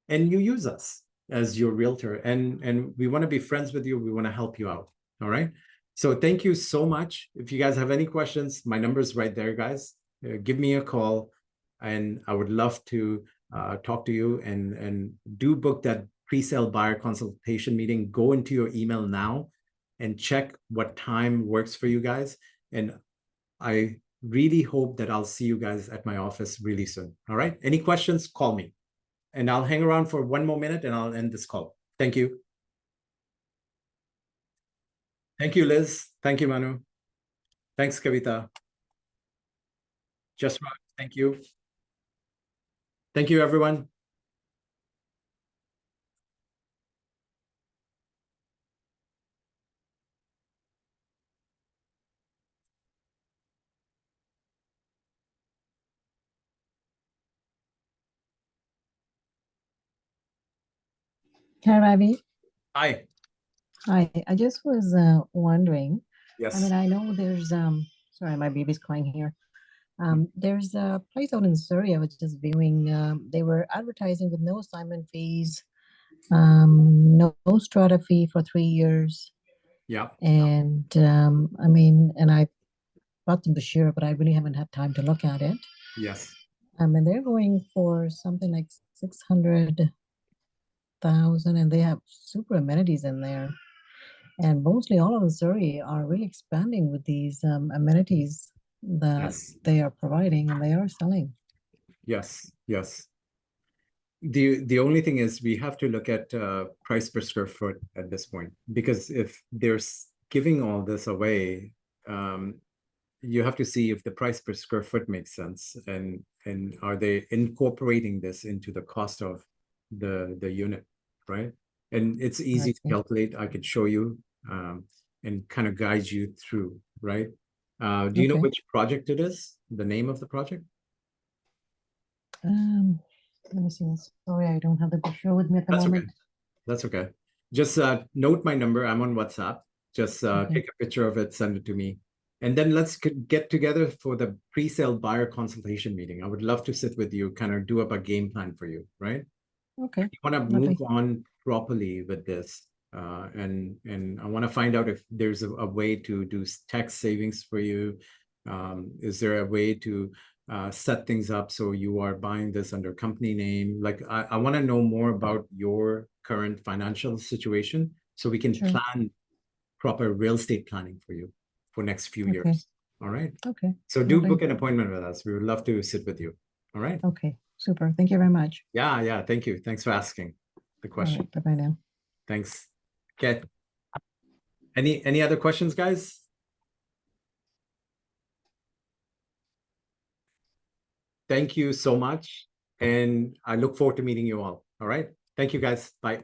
and you use us as your realtor, and we want to be friends with you. We want to help you out. All right. So thank you so much. If you guys have any questions, my number is right there, guys. Give me a call, and I would love to talk to you, and do book that pre-sale buyer consultation meeting. Go into your email now and check what time works for you guys. And I really hope that I'll see you guys at my office really soon. All right. Any questions, call me. And I'll hang around for one more minute and I'll end this call. Thank you. Thank you, Liz. Thank you, Manu. Thanks, Kavita. Just right. Thank you. Thank you, everyone. Hi, Ravi. Hi. Hi. I just was wondering. Yes. I mean, I know there's sorry, my baby's crying here. There's a place out in Surrey I was just viewing. They were advertising with no assignment fees, no strata fee for 3 years. Yeah. And I mean, and I bought the brochure, but I really haven't had time to look at it. Yes. And they're going for something like 600,000, and they have super amenities in there. And mostly all of Surrey are really expanding with these amenities that Yes. they are providing, and they are selling. Yes. Yes. The only thing is we have to look at price per square foot at this point, because if they're giving all this away, you have to see if the price per square foot makes sense, and are they incorporating this into the cost of the unit, right? And it's easy to calculate. I could show you and kind of guide you through, right? Do you know which project it is? The name of the project? Let me see. Sorry, I don't have the brochure with me at the moment. Okay. That's okay. Just note my number. I'm on WhatsApp. Just take a picture of it, send it to me. And then let's get together for the pre-sale buyer consultation meeting. I would love to sit with you, kind of do up a game plan for you, right? Okay. You want to move on properly with this. And I want to find out if there's a way to do tax savings for you. Is there a way to set things up so you are buying this under company name? Like, I want to know more about your current financial situation so we can plan proper real estate planning for you for next few years. All right. Okay. So do book an appointment with us. We would love to sit with you. All right. Okay. Super. Thank you very much. Yeah. Thank you. Thanks for asking the question. All right. Bye-bye now. Thanks. Okay. Any other questions, guys? Thank you so much. And I look forward to meeting you all. All right. Thank you, guys. Bye.